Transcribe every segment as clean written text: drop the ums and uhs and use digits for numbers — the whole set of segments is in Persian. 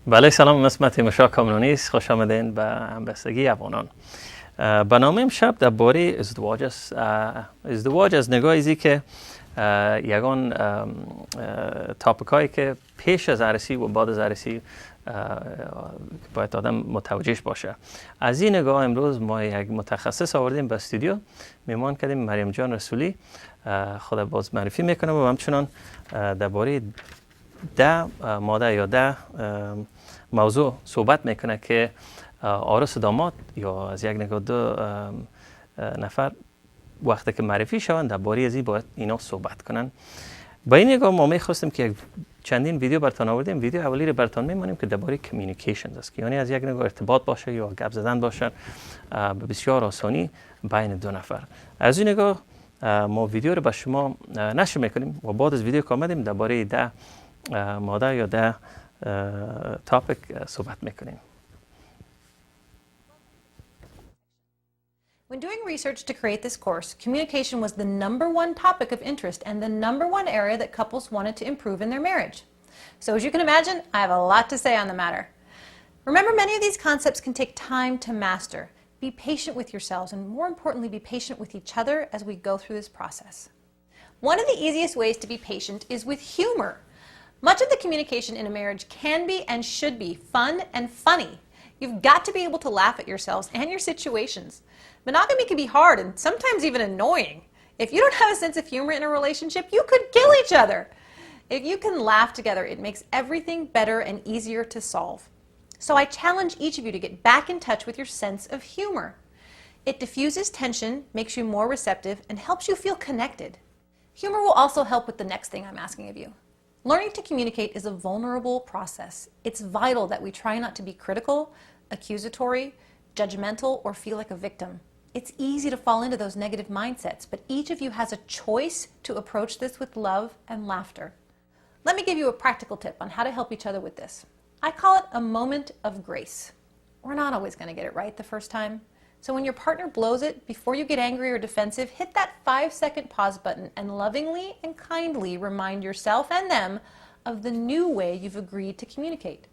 بله سلام، اسمم تیمور کامرانی است. خوش آمدین به همبستگی افغانان. برنامه امشب درباره ازدواج است. ازدواج از نگاه ازی که یگان تاپیک هایی که پیش از عروسی و بعد از عروسی باید آدم متوجهش باشه. از این نگاه امروز ما یک متخصص آوردیم به استودیو، میمان کردیم مریم جان رسولی. خدا باز معرفی میکنم و همچنان درباره ماده یا موضوع صحبت میکنه که عروس داماد یا از یک نگاه دو نفر وقتی که معرفی شوند درباره ازی باید اینا صحبت کنن. با این نگاه ما میخواستیم که چندین ویدیو براتون آوردیم. ویدیو اولی رو براتون میمونیم که درباره کمیونیکیشن است، یعنی از یک نگاه ارتباط باشه یا گپ زدن باشه به بسیار آسانی بین دو نفر. از این نگاه ما ویدیو رو به شما نشر میکنیم و بعد از ویدیو که آمدیم درباره ماده یا تاپیک صحبت میکنیم. When doing research to create this course, communication was the #1 topic of interest and the #1 area that couples wanted to improve in their marriage. So as you can imagine, I have a lot to say on the matter. Remember, many of these concepts can take time to master. Be patient with yourselves and, more importantly, be patient with each other as we go through this process. One of the easiest ways to be patient is with humor. Much of the communication in a marriage can be and should be fun and funny. You've got to be able to laugh at yourselves and your situations. Monogamy can be hard and sometimes even annoying. If you don't have a sense of humor in a relationship, you could kill each other. If you can laugh together, it makes everything better and easier to solve. So I challenge each of you to get back in touch with your sense of humor. It diffuses tension, makes you more receptive, and helps you feel connected. Humor will also help with the next thing I'm asking of you. Learning to communicate is a vulnerable process. It's vital that we try not to be critical, accusatory, judgmental, or feel like a victim. It's easy to fall into those negative mindsets, but each of you has a choice to approach this with love and laughter. Let me give you a practical tip on how to help each other with this. I call it a moment of grace. We're not always going to get it right the first time. So when your partner blows it, before you get angry or defensive, hit that 5-second pause button and lovingly and kindly remind yourself and them of the new way you've agreed to communicate.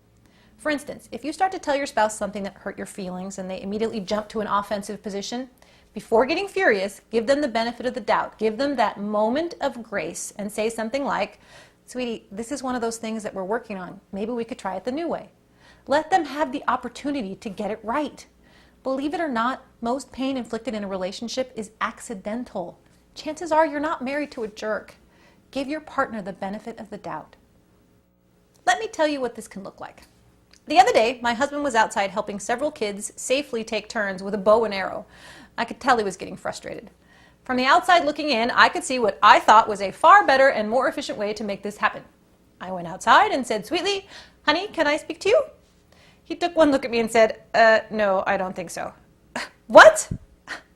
For instance, if you start to tell your spouse something that hurt your feelings and they immediately jump to an offensive position, before getting furious, give them the benefit of the doubt. Give them that moment of grace and say something like, "Sweetie, this is one of those things that we're working on. Maybe we could try it the new way." Let them have the opportunity to get it right. Believe it or not, most pain inflicted in a relationship is accidental. Chances are you're not married to a jerk. Give your partner the benefit of the doubt. Let me tell you what this can look like. The other day, my husband was outside helping several kids safely take turns with a bow and arrow. I could tell he was getting frustrated. From the outside looking in, I could see what I thought was a far better and more efficient way to make this happen. I went outside and said sweetly, "Honey, can I speak to you?" He took one look at me and said, "No, I don't think so." What?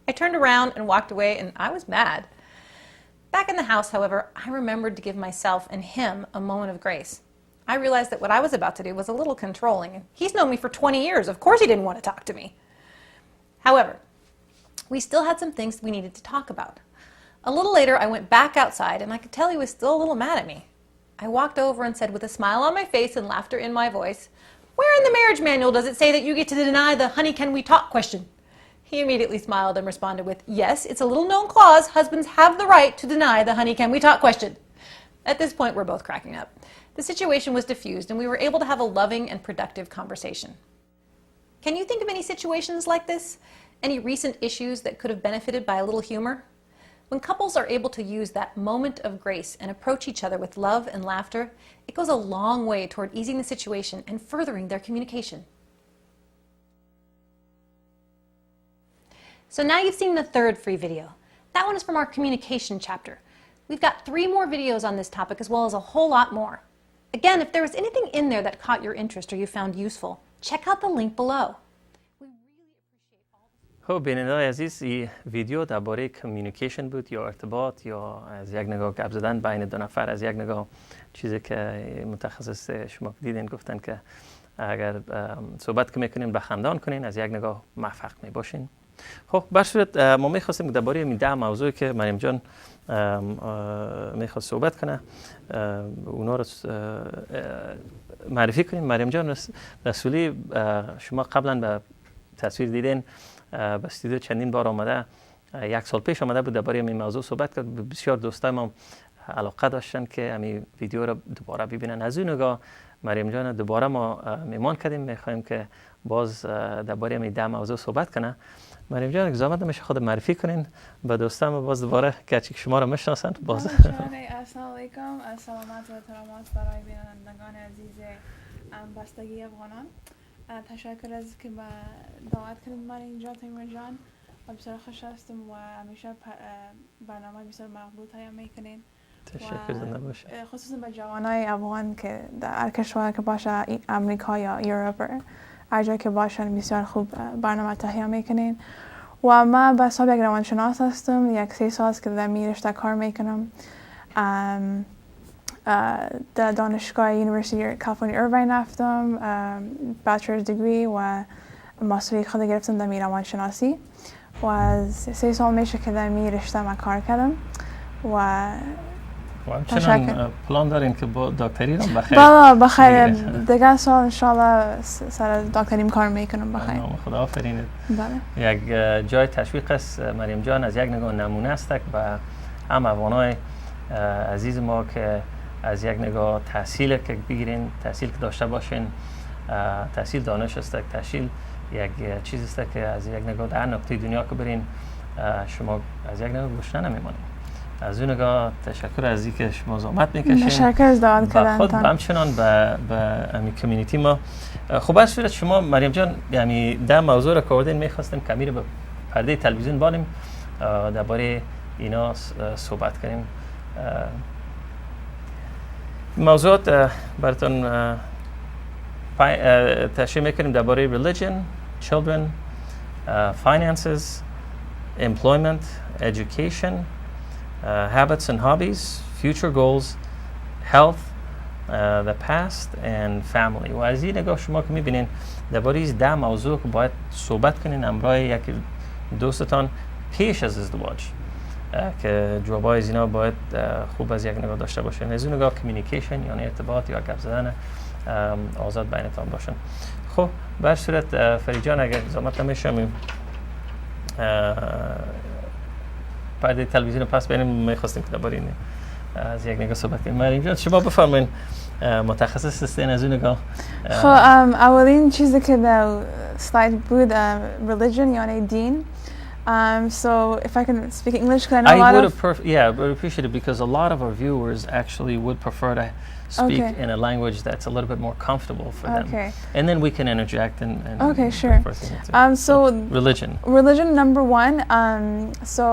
I turned around and walked away, and I was mad. Back in the house, however, I remembered to give myself and him a moment of grace. I realized that what I was about to do was a little controlling. He's known me for 20 years. Of course he didn't want to talk to me. However, we still had some things we needed to talk about. A little later, I went back outside, and I could tell he was still a little mad at me. I walked over and said with a smile on my face and laughter in my voice, "Where in the marriage manual does it say that you get to deny the 'honey, can we talk' question?" He immediately smiled and responded with, "Yes, it's a little known clause. Husbands have the right to deny the 'honey, can we talk' question." At this point, we're both cracking up. The situation was diffused, and we were able to have a loving and productive conversation. Can you think of any situations like this? Any recent issues that could have benefited by a little humor? When couples are able to use that moment of grace and approach each other with love and laughter, it goes a long way toward easing the situation and furthering their communication. So now you've seen the third free video. That one is from our communication chapter. We've got 3 more videos on this topic as well as a whole lot more. Again, if there was anything in there that caught your interest or you found useful, check out the link below. خب بینندگان عزیز، این ویدیو درباره کمیونیکیشن بود یا ارتباط یا از یک نگاه گپ زدن بین دو نفر. از یک نگاه چیزی که متخصص شما دیدین گفتن که اگر صحبت که میکنین بخندان کنین، از یک نگاه موفق میباشین. خب بر صورت ما میخواستیم درباره این 10 موضوعی که مریم جان میخواست صحبت کنه اونا رو معرفی کنیم. مریم جان رسولی، شما قبلا به تصویر دیدین، به استودیو چندین بار آمده، 1 سال پیش آمده بود درباره این موضوع صحبت کرد. بسیار دوستای ما علاقه داشتن که همین ویدیو رو دوباره ببینن. از اون نگاه مریم جان دوباره ما میمان کردیم، میخوایم که باز درباره این 10 موضوع صحبت کنه. مریم جان اگه زحمت نمیشه خود معرفی کنین به دوستان، باز دوباره که شما رو میشناسند. باز السلام علیکم، سلامت و احترامات برای بینندگان عزیز بستگی افغانان. تشکر از که دعوت کردید من اینجا تیمور جان، بسیار خوش هستم و همیشه برنامه بسیار مقبول تهیه میکنین. تشکر زنده باشه. خصوصا به جوانای افغان که در کشور که باشه، امریکا یا اروپا، هر جا که باشن بسیار خوب برنامه تهیه میکنین. و من به حساب یک روانشناس هستم، 3 سال است که در این رشته کار میکنم. در دانشگاه یونیورسیتی کالیفرنیا ایرواین رفتم، بچلرز دیگری و ماستری خود گرفتم در روانشناسی و از 3 سال میشه که در این رشته من کار کردم و همچنان پلان دارین که با دکتری رو بخیر؟ بله بخیر، دیگه سال انشالله سر دکتریم کار میکنم بخیر. خدا آفرینید. بله. یک جای تشویق است مریم جان، از یک نگاه نمونه است و هم افغانای عزیز ما که از یک نگاه تحصیل که بگیرین، تحصیل که داشته باشین، تحصیل دانش است، تحصیل یک چیز است که از یک نگاه در نقطه دنیا که برین شما از یک نگاه گشنه نمیمانید. از اون نگاه تشکر از اینکه شما زحمت میکشین. تشکر از دعوت کردن. خود همچنان به همین کمیونیتی ما. خب از صورت شما مریم جان یعنی 10 موضوع رو کردین، میخواستیم کمی رو به پرده تلویزیون بالیم درباره اینا صحبت کنیم. موضوعات براتون تشریح میکنیم درباره religion, children, finances, employment, education, habits and hobbies, future goals, health, the past and family. و از این نگاه شما که میبینین درباره این 10 موضوع که باید صحبت کنین همراه یک دوستتان پیش از ازدواج که جوابای از اینا باید خوب از یک نگاه داشته باشین. از اون نگاه کمیونیکیشن یعنی ارتباط یا گپ زدن آزاد بینتان باشن. خب به صورت فرید جان اگر زحمت نمیشه پرده تلویزیون پس بریم، می‌خواستیم که درباره این از یک نگاه صحبت کنیم. مریم جان شما بفرمایید، متخصص هستین از اون نگاه. خب اولین چیزی که در سلاید بود religion یعنی دین. So if I can speak English, because I know I would appreciate it because a lot of our viewers actually would prefer to speak in a language that's a little bit more comfortable for them. And then we can interject and okay, sure. So religion number 1. So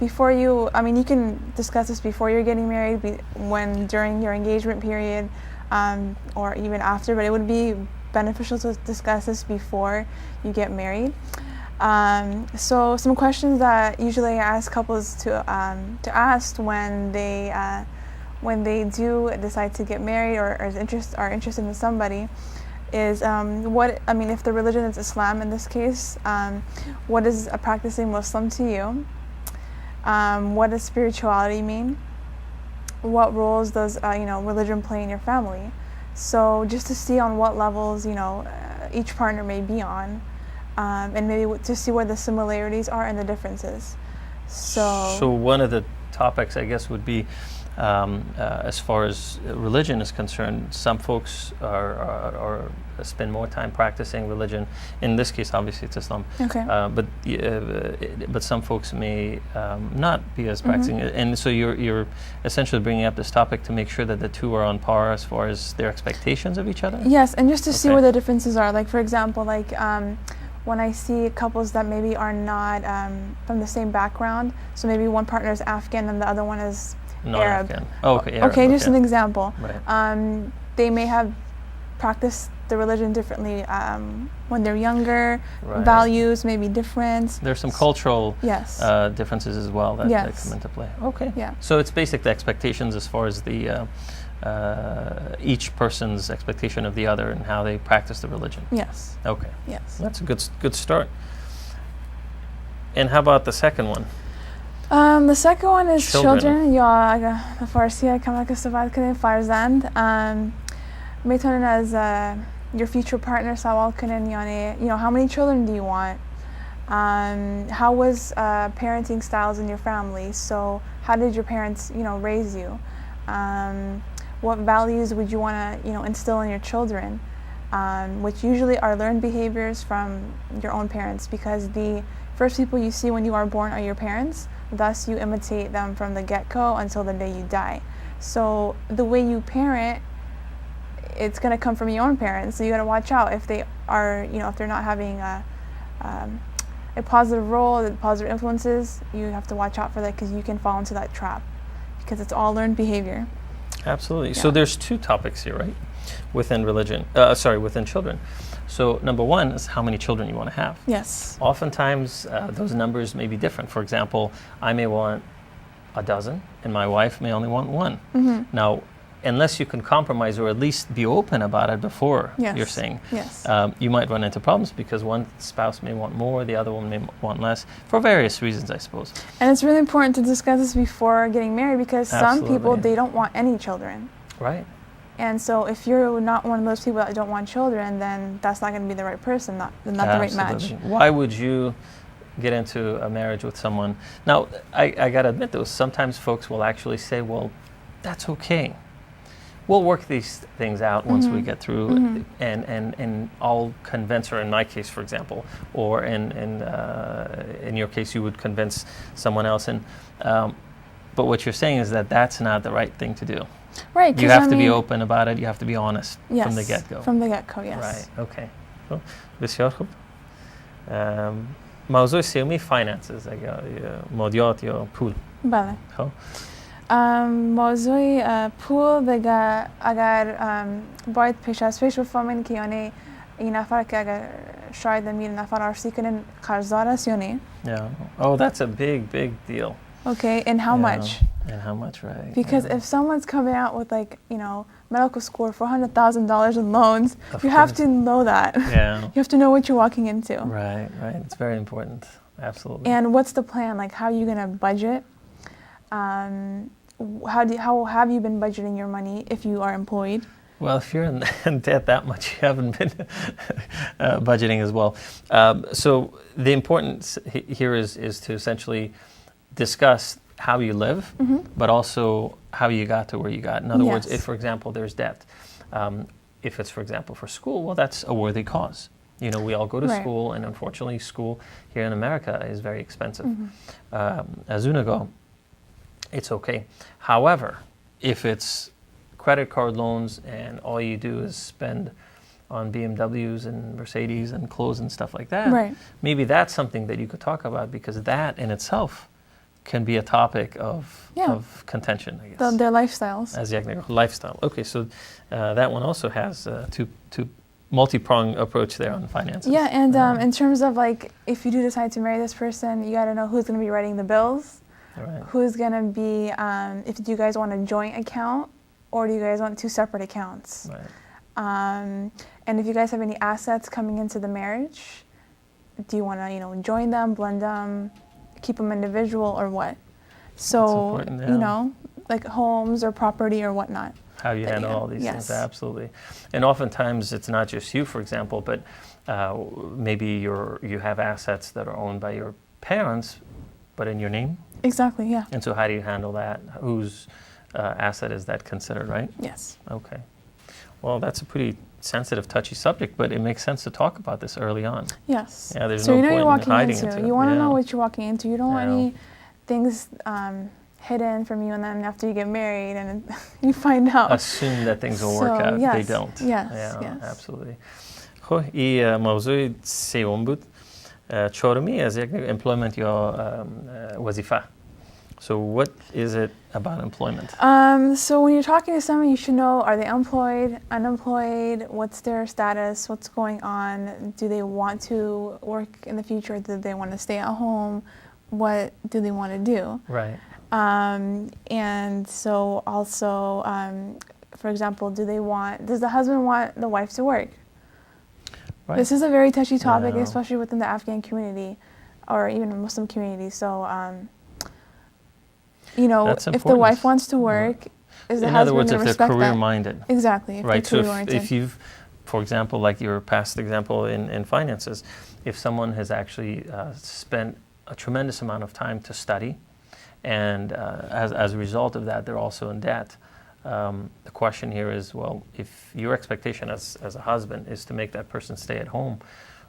before you, I mean, you can discuss this before you're getting married, during your engagement period, or even after. But it would be beneficial to discuss this before you get married. So some questions that usually I ask couples to ask when they do decide to get married or are interested in somebody is if the religion is Islam in this case, what is a practicing Muslim to you? What does spirituality mean? What roles does religion play in your family? So just to see on what levels each partner may be on. And maybe to see where the similarities are and the differences. So one of the topics, I guess, would be as far as religion is concerned, some folks are spend more time practicing religion. In this case, obviously, it's Islam. Okay. But some folks may not be as practicing, and so you're essentially bringing up this topic to make sure that the two are on par as far as their expectations of each other. Yes, and just to see where the differences are. Like for example, when I see couples that maybe are not from the same background, so maybe one partner is Afghan and the other one is Arab. Arab. Okay, just an example. Right. They may have practiced the religion differently when they're younger. Right. Values may be different. There's some cultural differences as well that come into play. Okay. Yeah. So it's basic the expectations as far as the each person's expectation of the other and how they practice the religion. Yes. Okay. Yes. That's a good start. And how about the second one? The second one is Children. children. یا اگه فارسی کمک استفاده کنیم فرزند. میتونن از your future partner سوال کنن یعنی how many children do you want? How was parenting styles in your family? So how did your parents raise you? What values would you want to instill in your children? Which usually are learned behaviors from your own parents, because the first people you see when you are born are your parents. Thus, you imitate them from the get-go until the day you die. So the way you parent, it's going to come from your own parents. So you got to watch out if they are, if they're not having a positive role, positive influences. You have to watch out for that, because you can fall into that trap, because it's all learned behavior. Absolutely. Yeah. So there's two topics here, right? Within within children. So number one is how many children you want to have. Yes. Oftentimes, those numbers may be different. For example, I may want a dozen, and my wife may only want one. Mm-hmm. Now, unless you can compromise or at least be open about it before, Yes. you're saying, Yes. you might run into problems, because one spouse may want more, the other one may want less, for various reasons, I suppose. And it's really important to discuss this before getting married, because some people, Absolutely. they don't want any children. Right. And so if you're not one of those people that don't want children, then that's not going to be the right person, not the right match. Absolutely. Why would you get into a marriage with someone? Now, I got to admit, though, sometimes folks will actually say, well, that's okay. We'll work these things out once we get through, and I'll convince her, in my case, for example, or in your case, you would convince someone else. But what you're saying is that that's not the right thing to do. Right. You have to be open about it. You have to be honest Yes, from the get-go. From the get-go, yes. Right. Okay. Cool. بسیار خوب. موضوع سومی finances، مالیات یا پول. بله. خب. موضوع پول دیگه اگر باید پیش از پیش بفهمین که یعنی این نفر که اگر شاید میره نفر عرضی کنین قرضدار است یا نه. Yeah. Oh, that's a big deal. Okay, and how much? And how much, right? Because if someone's coming out with medical score $400,000 in loans, you have to know that. Yeah. You have to know what you're walking into. Right. It's very important. Absolutely. And what's the plan? Like, how are you going to budget? How have you been budgeting your money if you are employed? Well, if you're in debt that much, you haven't been budgeting as well. So the importance here is to essentially discuss how you live, but also how you got to where you got. In other words, if, for example, there's debt, if it's, for example, for school, well, that's a worthy cause. We all go to school, and unfortunately, school here in America is very expensive. As Unago, it's okay. However, if it's credit card loans and all you do is spend on BMWs and Mercedes and clothes and stuff like that, maybe that's something that you could talk about, because that in itself can be a topic of contention, I guess. Their lifestyles. As lifestyle. Okay, so that one also has two multi-pronged approach there on finances. Yeah, and in terms of if you do decide to marry this person, you got to know who's going to be writing the bills. Right. Who's going to be, if do you guys want a joint account, or do you guys want two separate accounts? Right. And if you guys have any assets coming into the marriage, do you want to, join them, blend them, keep them individual, or what? So, like homes or property or whatnot. How you handle all these things, absolutely. And oftentimes it's not just you, for example, but maybe you have assets that are owned by your parents, but in your name. Exactly, yeah. And so how do you handle that? Whose asset is that considered, right? Yes. Okay. Well, that's a pretty sensitive, touchy subject, but it makes sense to talk about this early on. Yes. Yeah, there's so no you know point you're walking in hiding into. it. You want to know what you're walking into. You don't want any things hidden from you, and then after you get married and you find out. Assume that things will work out. They don't. Yes. Absolutely. خب این موضوع سوم بود. چهارمی از یک employment یا وظیفه. So what is it about employment? So when you're talking to someone, you should know, are they employed, unemployed, what's their status, what's going on, do they want to work in the future, do they want to stay at home, what do they want to do? Right. And so also, for example, does the husband want the wife to work? Right. This is a very touchy topic, especially within the Afghan community. or even a Muslim community. So, you know, That's if the wife wants to work, is the in husband other words, going to if they're respect career-minded. that? Exactly. Right. So career-oriented. if you've, for example, like your past example in finances, if someone has actually spent a tremendous amount of time to study, and as a result of that, they're also in debt. The question here is, well, if your expectation as a husband is to make that person stay at home,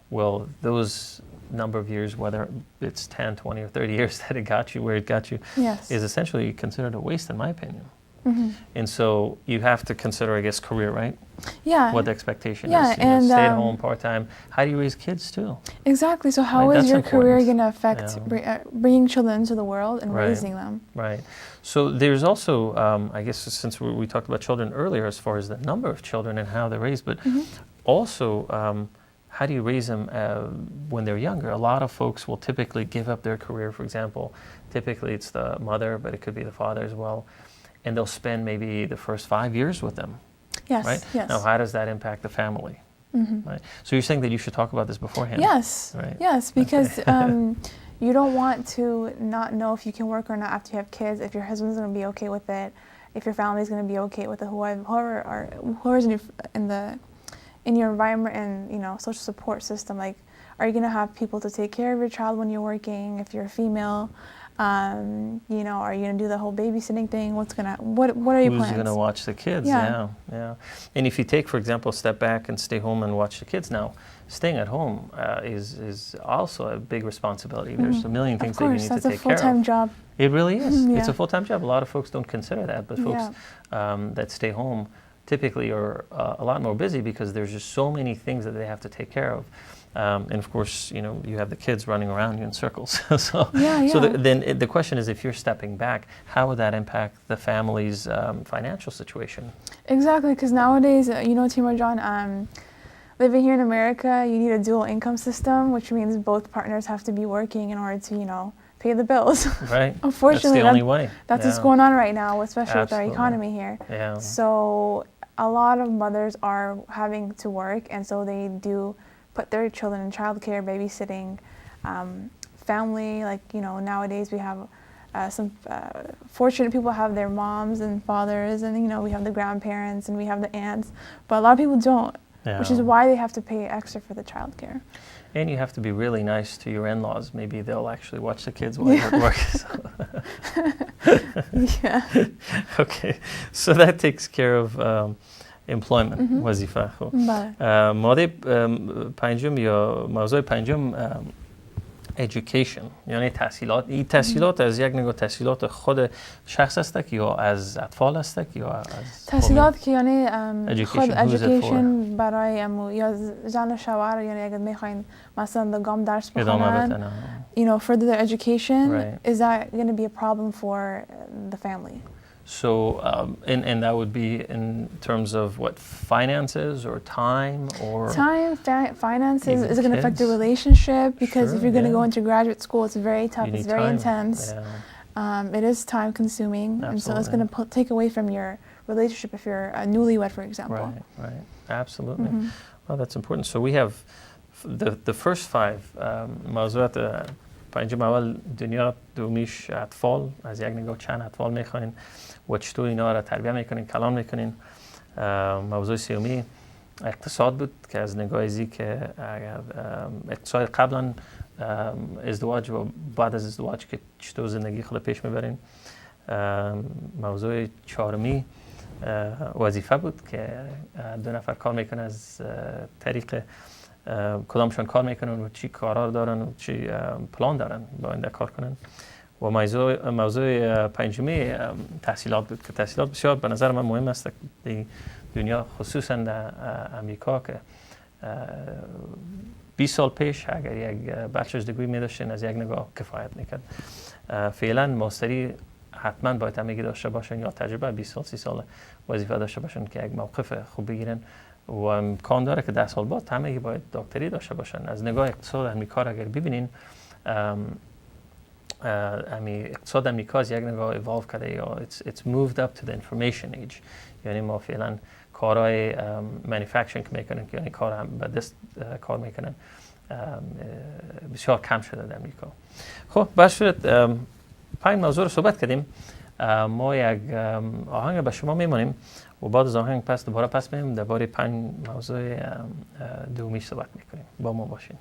well, those number of years, whether it's 10, 20, or 30 years that it got you where it got you, Yes. is essentially considered a waste, in my opinion. Mm-hmm. And so you have to consider, I guess, career, right? Yeah. What the expectation Yeah, is. and stay at home, part-time. How do you raise kids, too? Exactly. So how Right, is that's your career important. going to affect bringing children into the world and Right. raising them? Right. So there's also, I guess, since we talked about children earlier, as far as the number of children and how they're raised, but also, how do you raise them when they're younger? A lot of folks will typically give up their career, for example. Typically it's the mother, but it could be the father as well. And they'll spend maybe the first 5 years with them. Yes. Right? Yes. Now, how does that impact the family? Right? So you're saying that you should talk about this beforehand? Yes. Right. Yes, because you don't want to not know if you can work or not after you have kids, if your husband's going to be okay with it, if your family's going to be okay with it, whoever's in your environment and, you know, social support system. Like, are you going to have people to take care of your child when you're working? If you're a female, you know, are you going to do the whole babysitting thing? What are your plans? Who's going to watch the kids? Yeah. Yeah. And if you take, for example, a step back and stay home and watch the kids now, staying at home is also a big responsibility. There's a million things that you need to take care of. That's a full-time job. It really is. Yeah. It's a full-time job. A lot of folks don't consider that, but folks that stay home typically are a lot more busy because there's just so many things that they have to take care of. And of course, you know, you have the kids running around you in circles. So then the question is, if you're stepping back, how would that impact the family's financial situation? Exactly, because nowadays, you know, Taymor John, living here in America, you need a dual income system, which means both partners have to be working in order to, you know, pay the bills. Right. Unfortunately, that's the only way. That's what's going on right now, especially with our Absolutely. economy here. Yeah. So a lot of mothers are having to work, and so they do put their children in childcare, babysitting, family. Like, you know, nowadays we have some fortunate people have their moms and fathers, and, you know, we have the grandparents and we have the aunts, but a lot of people don't, which is why they have to pay extra for the childcare. And you have to be really nice to your in-laws. Maybe they'll actually watch the kids while you're at work. Yeah. Okay, so that takes care of employment, وظیفه. خب ماده پنجم یا موضوع پنجم education، یعنی تحصیلات. این تحصیلات از یک نگاه تحصیلات خود شخص است یا از اطفال است یا از تحصیلات که یعنی خود education برای یا زن و شوهر، یعنی اگر میخواین مثلا گام درس بخونن، you know, further their education, is that going to be a problem for the family? So, and that would be in terms of what, finances or time or... Time, finances, is it going to affect the relationship? Because if you're going to go into graduate school, it's very tough, it's very intense. It is time consuming, and so it's going to take away from your relationship if you're a newlywed, for example. Right, absolutely. Well, that's important. So we have the first five موضوعات. پنجم اول دنیا، دومیش اطفال، از یک نگاه چند اطفال میخواین و چطور اینا را تربیت میکنین، کلان میکنین. موضوع سومی اقتصاد بود که از نگاه ازی که اگر اقتصاد قبلا ازدواج و بعد از ازدواج که چطور زندگی خود پیش میبرین. موضوع چهارمی وظیفه بود که دو نفر کار میکنن از طریق کدامشون کار میکنن و چی کارا دارن و چی پلان دارن با آینده کار کنن. و موضوع پنجمی تحصیلات بود که تحصیلات بسیار به نظر من مهم است در دنیا، خصوصا در امریکا که 20 سال پیش اگر یک بچلرز دیگری می داشتین از یک نگاه کفایت میکرد. فعلا ماستری حتما باید همگی داشته باشن یا تجربه 20 سال 30 سال وظیفه داشته باشن که یک موقف خوب بگیرن و امکان داره که 10 سال بعد همگی باید دکتری داشته باشن. از نگاه اقتصاد امریکا اگر ببینین، اقتصاد امریکا از یک نگاه ایوالو کرده یا it's moved up to the information age. یعنی ما فعلا کارهای manufacturing میکنن که یعنی کار هم به دست کار میکنن بسیار کم شده در امریکا. خب به صورت 5 موضوع رو صحبت کردیم. ما یک آهنگ به شما میمونیم و بعد از آهنگ پس دوباره پس میمونیم درباره 5 موضوع دومی صحبت میکنیم. با ما باشین.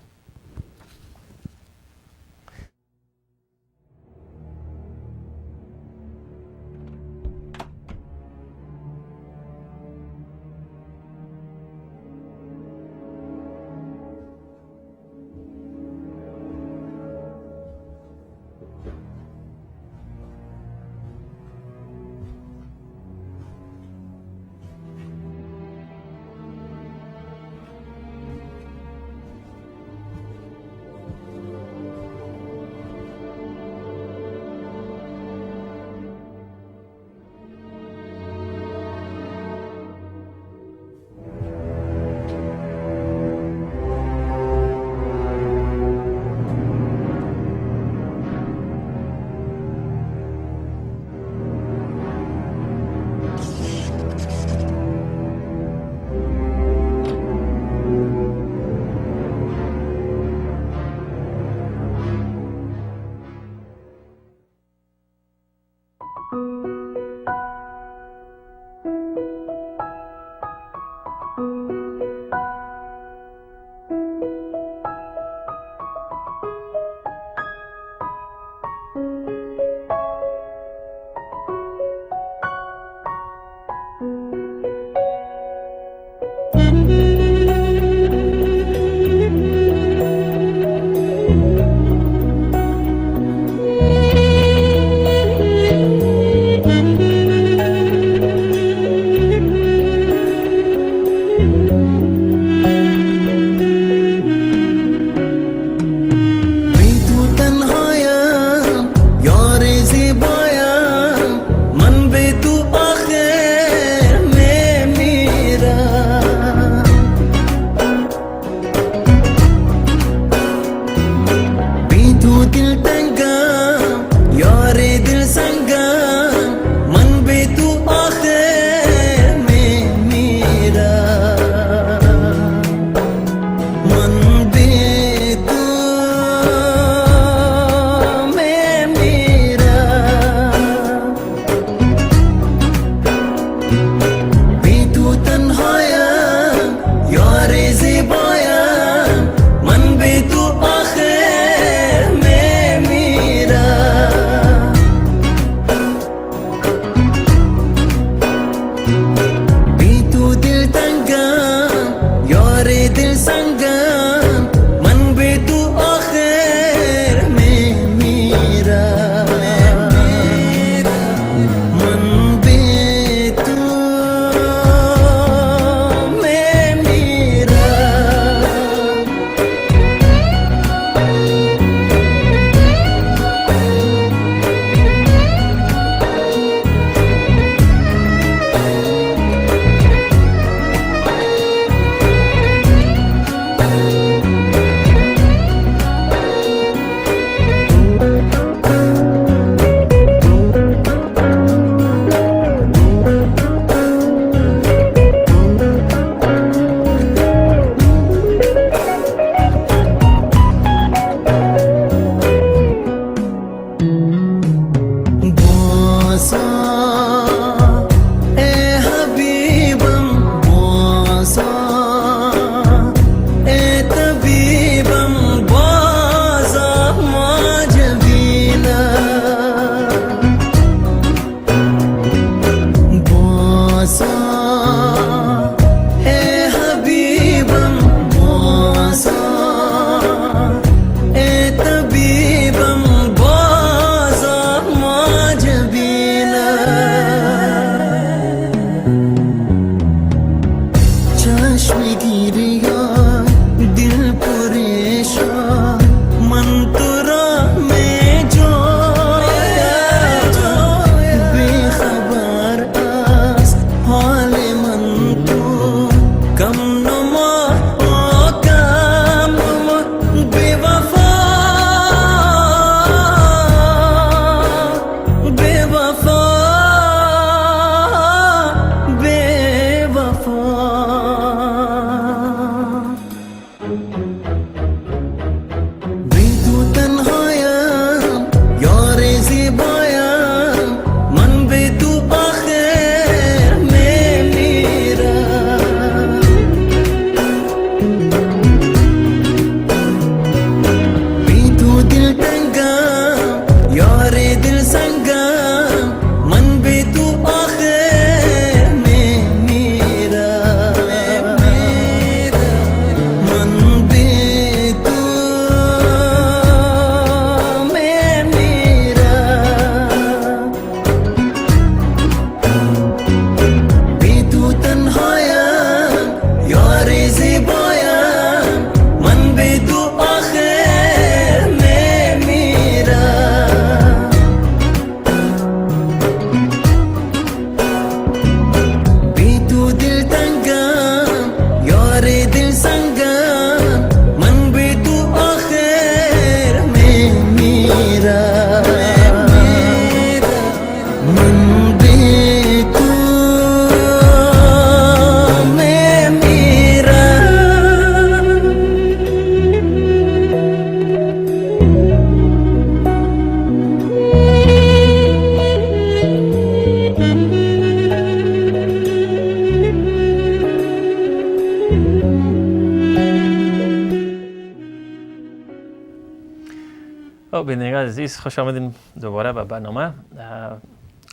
بینندگان عزیز، خوش آمدین دوباره به برنامه.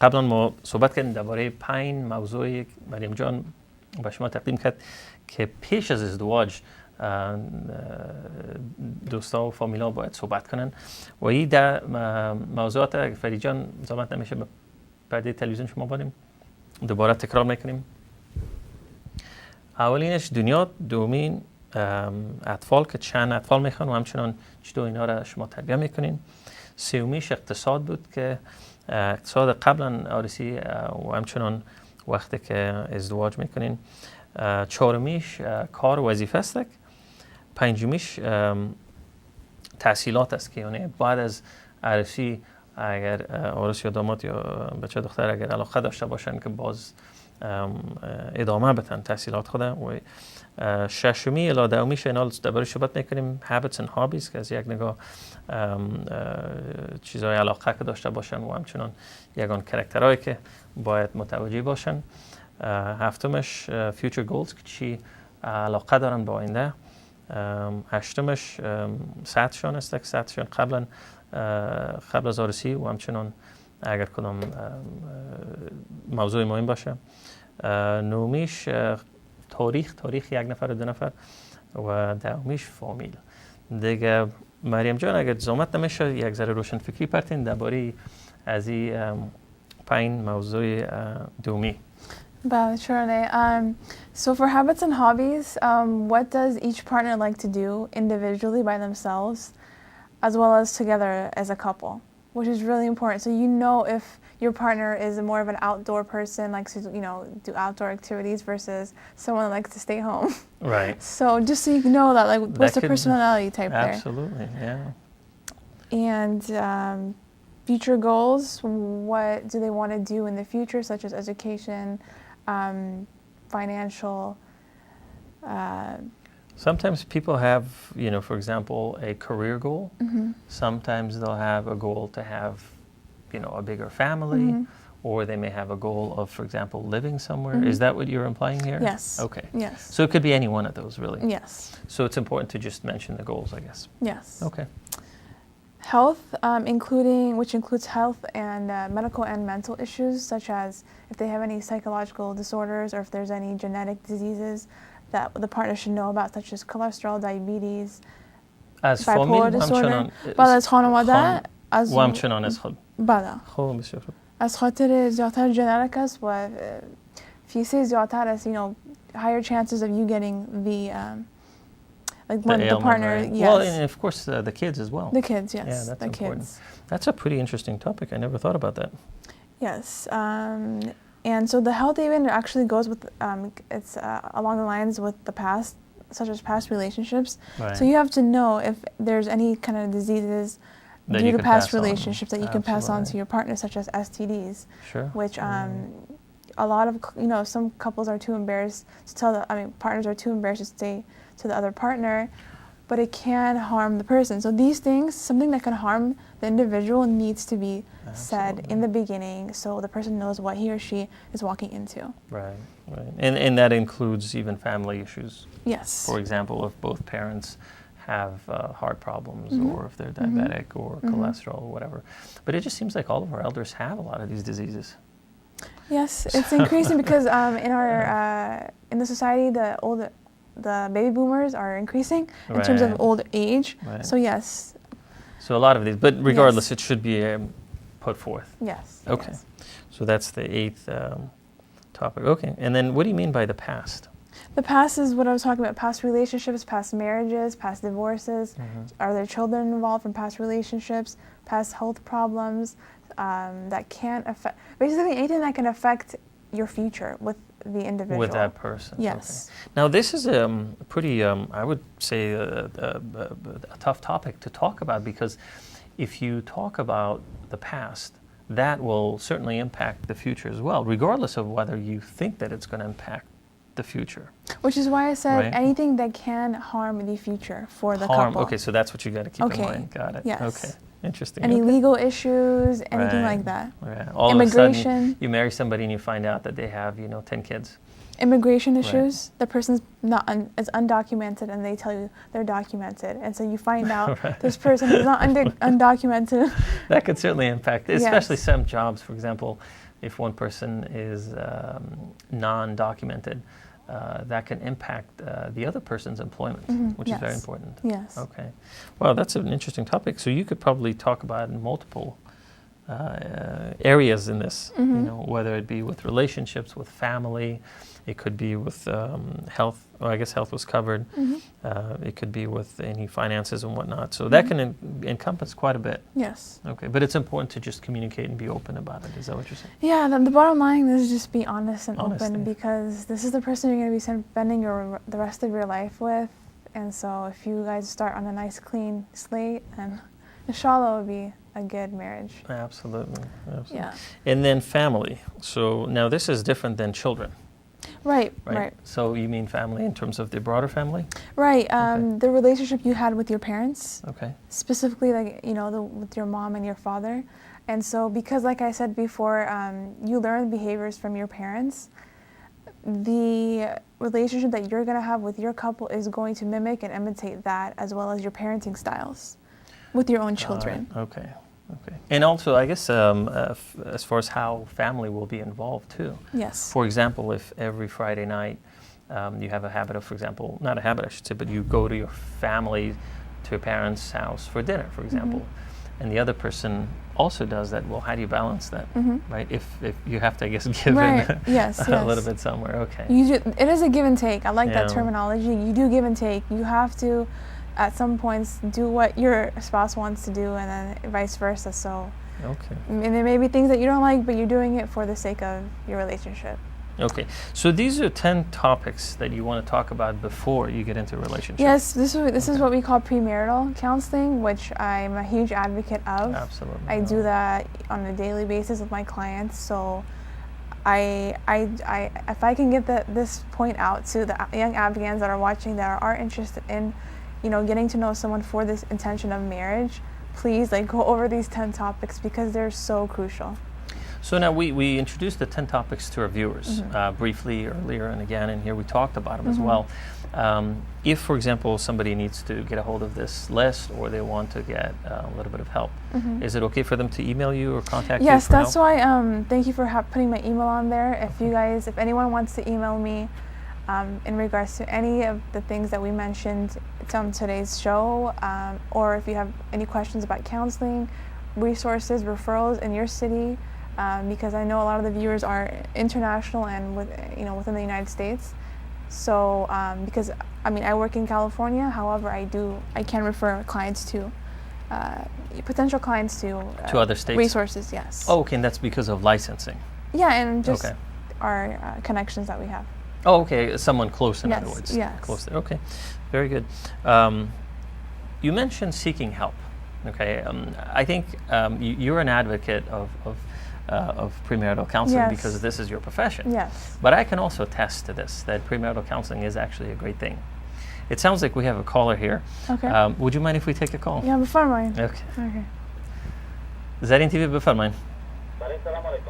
قبلا ما صحبت کردیم درباره 5 موضوعی مریم جان به شما تقدیم کرد که پیش از ازدواج دوستا و فامیلا باید صحبت کنن و این در موضوعات اگر فرید جان زحمت نمیشه به پرده تلویزیون شما بودیم دوباره تکرار میکنیم. اولینش دنیا، دومین اطفال که چند اطفال میخوان و همچنان چطور اینا را شما تربیت میکنین. سومیش اقتصاد بود که اقتصاد قبلا عروسی و همچنان وقتی که ازدواج میکنین. چهارمیش کار و وظیفه است. پنجمیش تحصیلات است که یعنی بعد از عروسی اگر عروس یا داماد یا بچه دختر اگر علاقه داشته باشن که باز ادامه بدن تحصیلات خود. و ششمی الی دهمیش اینا درباره صحبت میکنیم habits and hobbies که از یک نگاه چیزهای علاقه که داشته باشن و همچنان یگان کرکترهایی که باید متوجه باشن. هفتمش future goals که چی علاقه دارن با آینده. هشتمش سطحشان است که سطحشان قبل از عروسی و همچنان اگر کدام موضوع مهم باشه. نومیش تاریخ یک نفر و 2 نفر و دهمیش فامیل. دیگه مریم جان اگر زحمت نمیشه یک ذره روشن فکری پرتین درباره از این 5 موضوع دومی. Well, sure. So for habits and hobbies, what does each partner like to do individually by themselves, as well as together as a couple, which is really important. So you know if your partner is more of an outdoor person, likes to do outdoor activities, versus someone that likes to stay home. Right. So just so you know that, what's the personality type there? Absolutely, yeah. And future goals, what do they want to do in the future, such as education, financial. Sometimes people have, for example, a career goal. Mm-hmm. Sometimes they'll have a goal to have, a bigger family, mm-hmm. or they may have a goal of, for example, living somewhere. Mm-hmm. Is that what you're implying here? Yes. Okay. Yes. So it could be any one of those, really. Yes. So it's important to just mention the goals, I guess. Yes. Okay. Health, which includes health and medical and mental issues, such as if they have any psychological disorders or if there's any genetic diseases that the partner should know about, such as cholesterol, diabetes, bipolar disorder. بعد از خانواده و همچنان از خود. بله. خوب بسیار خوب. از خاطر زیادتر جنریک است و فیسی زیادتر است, higher chances of you getting the the partner, right? yes. Well, and of course the kids as well. The kids, yes. Yeah, that's the important. Kids. That's a pretty interesting topic. I never thought about that. Yes, and so the health even actually goes with it's along the lines with the past, such as past relationships. Right. So you have to know if there's any kind of diseases that due to past relationships that you can pass on Absolutely. to your partner, such as STDs. Sure. Which a lot of some couples are too embarrassed to tell partners are too embarrassed to say to the other partner, but it can harm the person. So these things, something that can harm the individual, needs to be said in the beginning so the person knows what he or she is walking into. Right. And that includes even family issues. Yes. For example, if both parents have heart problems, mm-hmm. or if they're diabetic, mm-hmm. or mm-hmm. cholesterol or whatever. But it just seems like all of our elders have a lot of these diseases. Yes, it's increasing because in our in the society, the baby boomers are increasing in terms of old age. Right. So yes. So a lot of these, but regardless, yes. it should be put forth. Yes. Okay. Yes. So that's the 8th topic. Okay. And then what do you mean by the past? The past is what I was talking about, past relationships, past marriages, past divorces. Mm-hmm. Are there children involved from past relationships, past health problems that can affect, basically anything that can affect your future with the individual. With that person. Yes. Okay. Now this is a pretty, I would say, a tough topic to talk about, because if you talk about the past, that will certainly impact the future as well, regardless of whether you think that it's going to impact the future. Which is why I said right? anything that can harm the future for the couple. Okay, so that's what you got to keep in mind. Got it. Yes. Okay. Interesting. Any legal issues, anything right. like that. Right. All immigration. Of a sudden, you marry somebody and you find out that they have, 10 kids. immigration issues. The person's not is undocumented, and they tell you they're documented, and so you find out this person is not undocumented. That could certainly impact, especially some jobs. For example, if one person is non-documented, that can impact the other person's employment, which is very important. Yes. Okay. Well, that's an interesting topic. So you could probably talk about multiple areas in this, you know, whether it be with relationships, with family, it could be with health. Well, I guess health was covered. It could be with any finances and whatnot. So that can encompass quite a bit. Yes. Okay, but it's important to just communicate and be open about it. Is that what you're saying? Yeah, the bottom line is just be honest and open, because this is the person you're going to be spending the rest of your life with. And so if you guys start on a nice clean slate, and inshallah, it will be a good marriage. Absolutely. Absolutely. Yeah. And then family. So now this is different than children. Right. So you mean family in terms of the broader family? Right. The relationship you had with your parents. Okay. Specifically, like, you know, with your mom and your father. And so, because like I said before, you learn behaviors from your parents, the relationship that you're going to have with your couple is going to mimic and imitate that, as well as your parenting styles with your own children. Okay. And also, I guess, as far as how family will be involved too. Yes. For example, if every Friday night you have a habit of, for example, not a habit I should say, but you go to your family, to your parents' house for dinner, for example, and the other person also does that, well, how do you balance that, right? If you have to, I guess, give in a little bit somewhere, okay. It is a give and take. I like that terminology. You do give and take. You have to, at some points, do what your spouse wants to do, and then vice versa. So, and there may be things that you don't like, but you're doing it for the sake of your relationship. Okay, so these are 10 topics that you want to talk about before you get into a relationship. Yes, this is what we call premarital counseling, which I'm a huge advocate of. Absolutely. I do that on a daily basis with my clients. So, I if I can get this point out to the young Afghans that are watching that are interested in, you know, getting to know someone for this intention of marriage, please, like, go over these 10 topics, because they're so crucial. So now we introduced the 10 topics to our viewers briefly earlier and again, and here we talked about them as well. If, for example, somebody needs to get a hold of this list, or they want to get a little bit of help, is it okay for them to email you or contact you? Yes, that's why. Thank you for putting my email on there. If anyone wants to email me in regards to any of the things that we mentioned on today's show, or if you have any questions about counseling, resources, referrals in your city, because I know a lot of the viewers are international and within the United States. So because I work in California, however, I can refer clients to potential clients to other states resources. Yes. Oh, okay, and that's because of licensing. Yeah, and just our connections that we have. Oh, okay, someone close, in other words. Yes. Close there. Okay, very good. You mentioned seeking help. Okay, I think you're an advocate of premarital counseling because this is your profession. Yes. But I can also attest to this, that premarital counseling is actually a great thing. It sounds like we have a caller here. Okay. Would you mind if we take a call? Yeah, بفرمایید. Okay. زرین تیوی بفرمایید.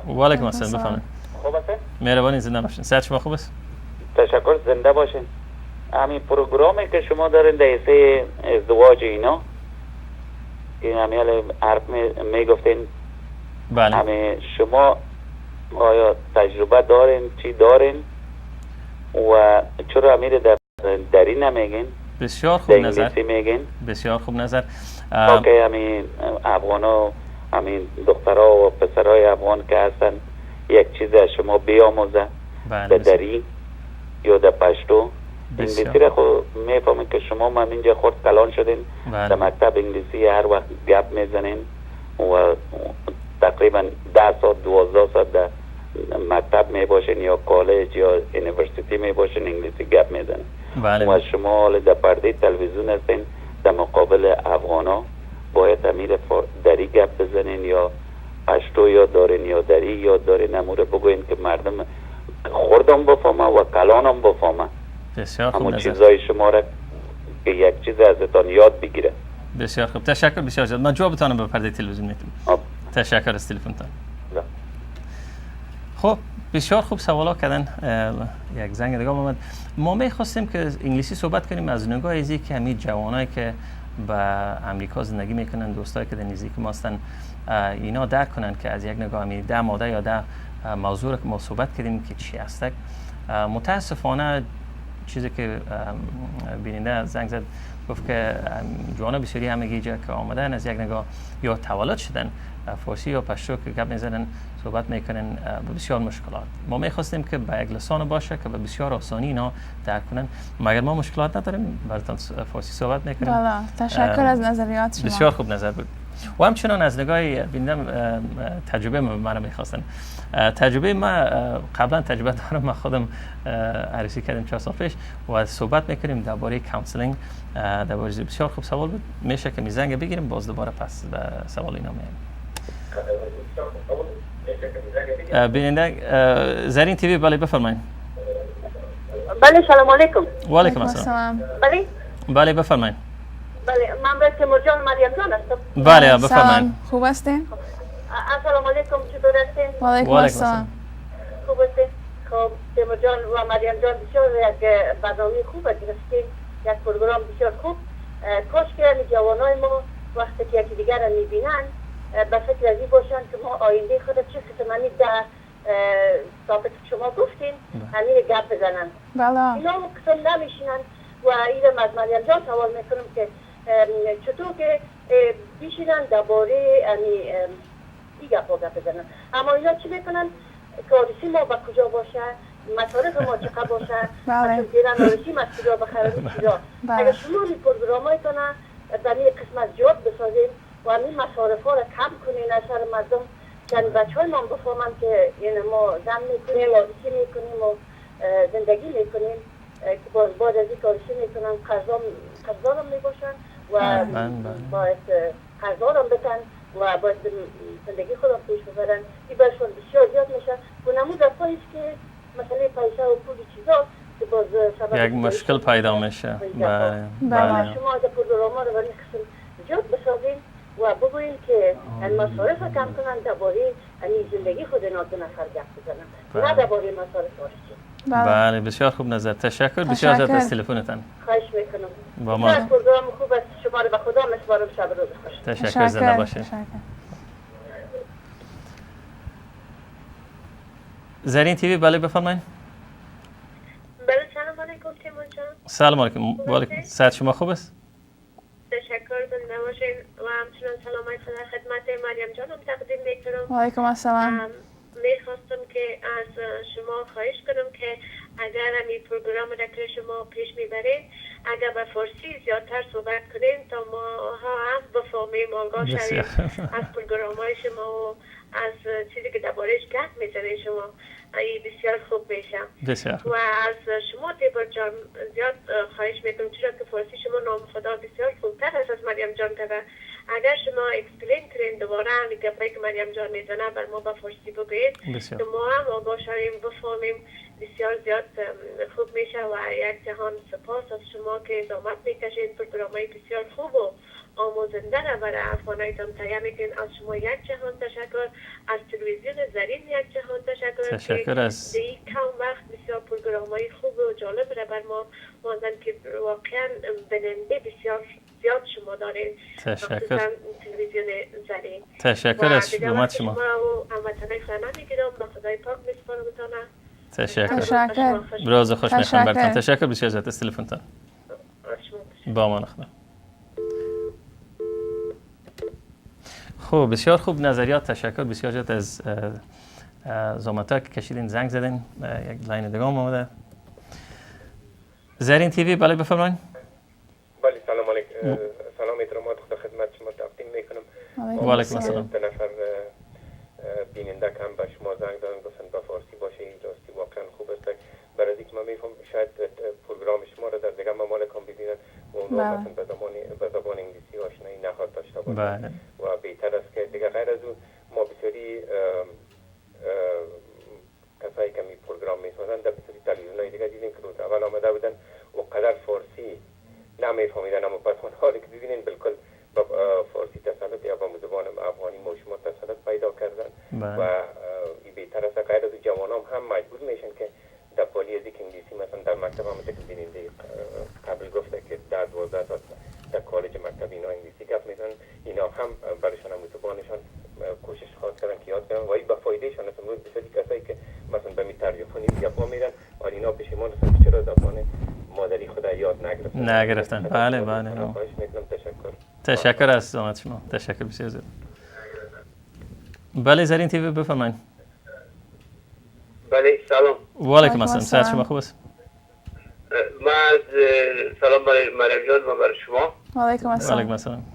و علیکم السلام بفرمایید. خوب هستین؟ مهربانی زنده باشین. صحت شما خوب است؟ تشکر، زنده باشین. همین پروگرامی که شما دارین در حیث ازدواج اینا، این همین حرف میگفتین. بله. همین شما آیا تجربه دارین، چی دارین و چرا همین دری نمیگین؟ بسیار خوب نظر. انگلیسی میگین؟ بسیار خوب نظر. اوکی، همین افغانا، همین دخترها و پسرهای افغان که هستن، یک چیز از شما بیاموزه. بله. دری یا در پشتو. انگلیسی را خود میفهمین که شما من اینجا خورد کلان شدین. در مکتب انگلیسی هر وقت گپ میزنین و تقریبا 10 ساعت 12 ساعت در مکتب میباشین یا کالج یا یونیورسیتی میباشین انگلیسی گپ میزنین. و شما در پرده تلویزیون هستین، در مقابل افغانا باید امیر دری گپ بزنین یا پشتو یا دارین یا دری یا دارین، امور بگوین که مردم خوردم بفهمه و کلانم بفهمه. بسیار خوب همون چیزای شما را که یک چیز ازتان یاد بگیره. بسیار خوب، تشکر بسیار زیاد. من جوابتان به پرده تلویزیون میتونم. تشکر از تلفنتان. خب بسیار خوب سوالا کردن. یک زنگ دیگه اومد. ما می‌خواستیم که انگلیسی صحبت کنیم از نگاه ازی که همین جوانایی که به امریکا زندگی میکنن، دوستایی که در نزدیک ما هستن، اینا درک کنن که از یک نگاه همین ده ماده یا ده موضوع که ما صحبت کردیم که چی هست. متاسفانه چیزی که بیننده زنگ زد گفت که جوانا بسیاری همگی جا که آمدن از یک نگاه یا تولد شدن فارسی یا پشتو که گپ میزنن صحبت میکنن بسیار مشکلات. ما میخواستیم که به یک لسان باشه که به بسیار آسانی اینا درک کنن. مگر ما مشکلات نداریم براتون فارسی صحبت میکنیم. بله، تشکر از نظریات شما. بسیار خوب نظر بود. و همچنان از نگاه بینندم تجربه من میخواستن. تجربه ما قبلا تجربه دارم، ما خودم عروسی کردیم 4 سال پیش و صحبت میکنیم درباره کانسلینگ. درباره بسیار خوب سوال بود. میشه که میزنگ بگیریم باز دوباره پس به سوال اینا میایم. بیننده زرین تیوی، بله بفرمایید. بله سلام علیکم. و علیکم السلام. بله بله بفرمایید. بله من به تیمور جان مریم جان هستم. بله بفرمایید. خوب هستین؟ السلام علیکم، چطور هستین؟ و علیکم السلام. خوب هستین؟ خب تیمور جان و مریم جان بسیار یک برنامه خوب گرفتین، یک پروگرام بسیار خوب. کاش که همین جوانای ما وقتی که یکی دیگر رو میبینن به فکر از این باشن که ما آینده خود چه قسمانی در ثابت شما گفتین همین گپ بزنن. بله. اینا قسم نمیشینن و اینم از مریم جان سوال میکنم که چطور که بیشینن درباره این گپا گپ بزنن. اما اینا چی میکنن؟ کارسی ما با کجا باشه، مصارف ما چقدر باشه، مثلا دیرن آرسی از کجا بخرم چیزا. اگر شما این پروگرامایتون در این قسمت جواب بسازین و همین مصارف ها را کم کنین از سر مردم، که بچه های ما بفهمن که ما زن میکنیم و آرسی میکنیم و زندگی میکنیم که باید از این کارسی میکنن، قرضدارم میباشن و باید قرضدارم بتن و باید زندگی خودم پیش ببرن. این برشون بسیار زیاد میشه و نمود رفاییست که مثلا پیسه و پولی چیزا که باز سبب یک مشکل پیدا میشه. بله. شما از پروگرام ها رو برای قسم زیاد بسازین و بگوییم که مصارف رو کم کنن درباره زندگی خود اینا دو نفر گپ بزنن، نه درباره مصارف آرسی. بله بسیار خوب نظر. تشکر بسیار از تلفنتان. خواهش میکنم. با ما پروگرام خوب است. شما رو به خدا میسپارم. شب روز خوش. تشکر. زنده باشید. زرین تیوی، بله بفرمایید. بله سلام علیکم تیمور جان. سلام علیکم. و علیکم. صحت شما خوب است؟ تشکر. زنده باشین و همچنان سلامت خدمت مریم جانم تقدیم میکنم. و علیکم السلام. میخواستم که از شما خواهش کنم که اگر همین پروگرام را که شما پیش میبرین اگر به فارسی زیادتر صحبت کنین تا ما هم بفهمیم آگاه شویم از پروگرام های شما و از چیزی که درباره‌اش گپ میزنین شما. این بسیار خوب میشه. و از شما تیمور جان زیاد خواهش میکنم چرا که فارسی شما نام خدا بسیار خوبتر است از مریم جان که اگر شما اکسپلین کنین دوباره همین گپایی که مریم جان میزنه بر ما به فارسی بگویید که ما هم آگاه شویم بفهمیم. بسیار زیاد خوب میشه و یک جهان سپاس از شما که زحمت میکشین پروگرامای بسیار خوب و آموزنده را برای افغانایتان تهیه میکنین. از شما یک جهان تشکر. از تلویزیون زرین یک جهان تشکر از این کم وقت بسیار پروگرامای خوب و جالب را بر ما ماندن که واقعا بیننده بسیار زیاد شما دارین. تشکر. تلویزیون زرین. تشکر از خدمت شما. و هموطنای خانه میگیرم به خدای پاک میسپارمتانم. تشکر. روز خوش میخوام براتون. تشکر بسیار از تلفنتان. با امان خدا. خب بسیار خوب نظریات. تشکر بسیار زیاد از زحمت‌ها که کشیدین، زنگ زدین. یک لاین دیگه اومده. زرین تیوی، بله بفرمایید. بله سلام علیکم. سلام احترامات خدا خدمت شما تقدیم میکنم. و علیکم السلام. دو نفر بیننده کم به شما زنگ دادن گفتن به فارسی باشه. این راستی واقعا خوب است. برای اینکه من میفهم شاید پروگرام شما رو در دیگه ممالک هم ببینن و اونها به زبان انگلیسی آشنایی نخواهد داشته باشند و بهتر است که دیگه غیر از اون ما بسیاری کسایی که می پروگرام میسازن در بسیاری تلویزیون‌های دیگه دیدیم که روز اول آمده بودن و قدر فارسی نمیفهمیدن، اما پس من حالی که ببینین بالکل با فارسی تسلط یا با زبان افغانی ما شما تسلط پیدا کردن و این بهتر است. غیر از جوانان هم مثلا روز بسیاری کسایی که مثلا به می ترجمانی یپا میرن و اینا پشیمان هستن که چرا زبان مادری خود یاد نگرفتن. بله بله. خواهش میکنم. تشکر از زحمت شما. تشکر بسیار زیاد. بله زرین تیوی بفرمایید. بله سلام. و علیکم السلام. صحت شما خوب است؟ من سلام برای مریم جان و برای شما. و علیکم السلام. و علیکم السلام.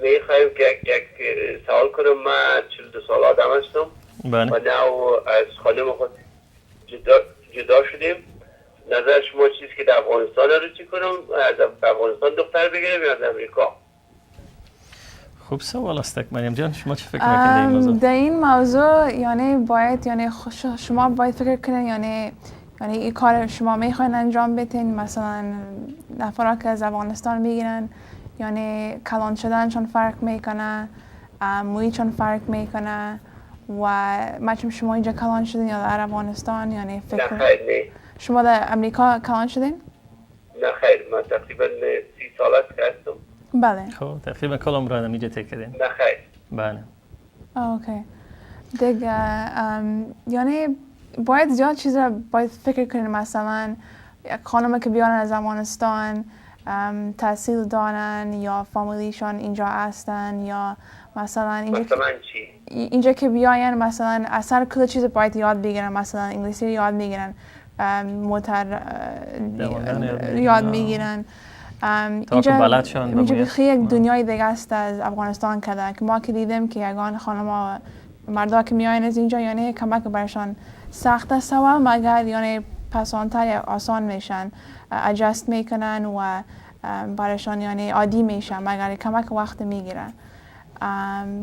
میخوایم که یک سوال کنم. من 42 سال آدم هستم بله. و نو از خانم خود جدا شدیم. نظر شما چیست که در افغانستان رو چی کنم؟ از افغانستان دختر بگیرم یا از امریکا؟ خوب سوال است مریم جان. شما چه فکر میکنید در این موضوع؟ در این موضوع یعنی باید شما باید فکر کنین یعنی این کار شما میخواین انجام بدین. مثلا نفرا که از افغانستان میگیرن یعنی کلان شدنشون فرق میکنه، مویشون فرق میکنه و مچم شما اینجا کلان شدین یا در افغانستان یعنی فکر نه خیر نه. شما در امریکا کلان شدین؟ نه خیر من تقریبا 30 سال است که هستم. بله. خب تقریبا کل عمر آدم اینجا تک کردین. نه خیر. بله. اوکی. دیگه یعنی باید زیاد چیزا باید فکر کنین. مثلا یک خانم که بیارن از افغانستان تحصیل دارن یا فامیلیشون اینجا هستن یا مثلا چی؟ اینجا که بیاین مثلا اصلا کل چیز باید یاد بگیرن. مثلا انگلیسی یاد میگیرن، موتور یاد میگیرن. اینجا خیلی یک دنیای دیگه است از افغانستان کده که ما که دیدیم که یگان خانم مردا که میاین از اینجا یعنی کمک برشان سخت است و مگر یعنی پسانتر یا آسان میشن، اجست میکنن و برشان یعنی عادی میشن مگر کمک وقت میگیرن.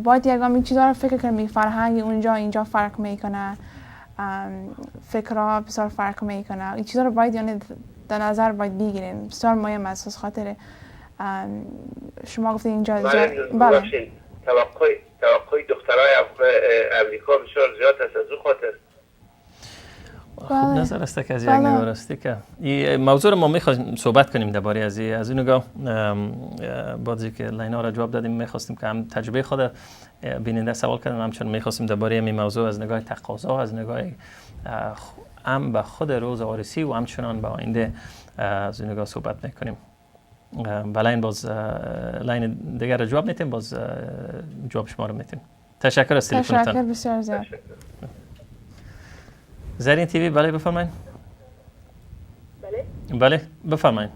باید یگان این چیزا رو فکر کنیم. فرهنگ اونجا اینجا فرق میکنه، فکرها بسیار فرق میکنه. این چیزا رو باید یعنی در نظر باید بگیرین. بسیار مهم است. از خاطر شما گفتید اینجا بله. توقع دخترای امریکا بسیار زیاد است. از او خاطر خوب نظر است که از یک نگاه راستی که این موضوع رو ما میخوایم صحبت کنیم درباره از این نگاه. بعضی که لاینا را جواب دادیم میخواستیم که هم تجربه خود بیننده سوال کردن، همچنین میخواستیم درباره این موضوع از نگاه تقاضا، از نگاه هم به خود روز عروسی و همچنان به آینده از این نگاه صحبت میکنیم. بلاین باز لاین دیگر را جواب میتیم، باز جواب شما رو میتیم. تشکر از تلفنتان. تشکر بسیار زیاد. زرین تیوی بله بفرمایید. بله بله بفرمایید.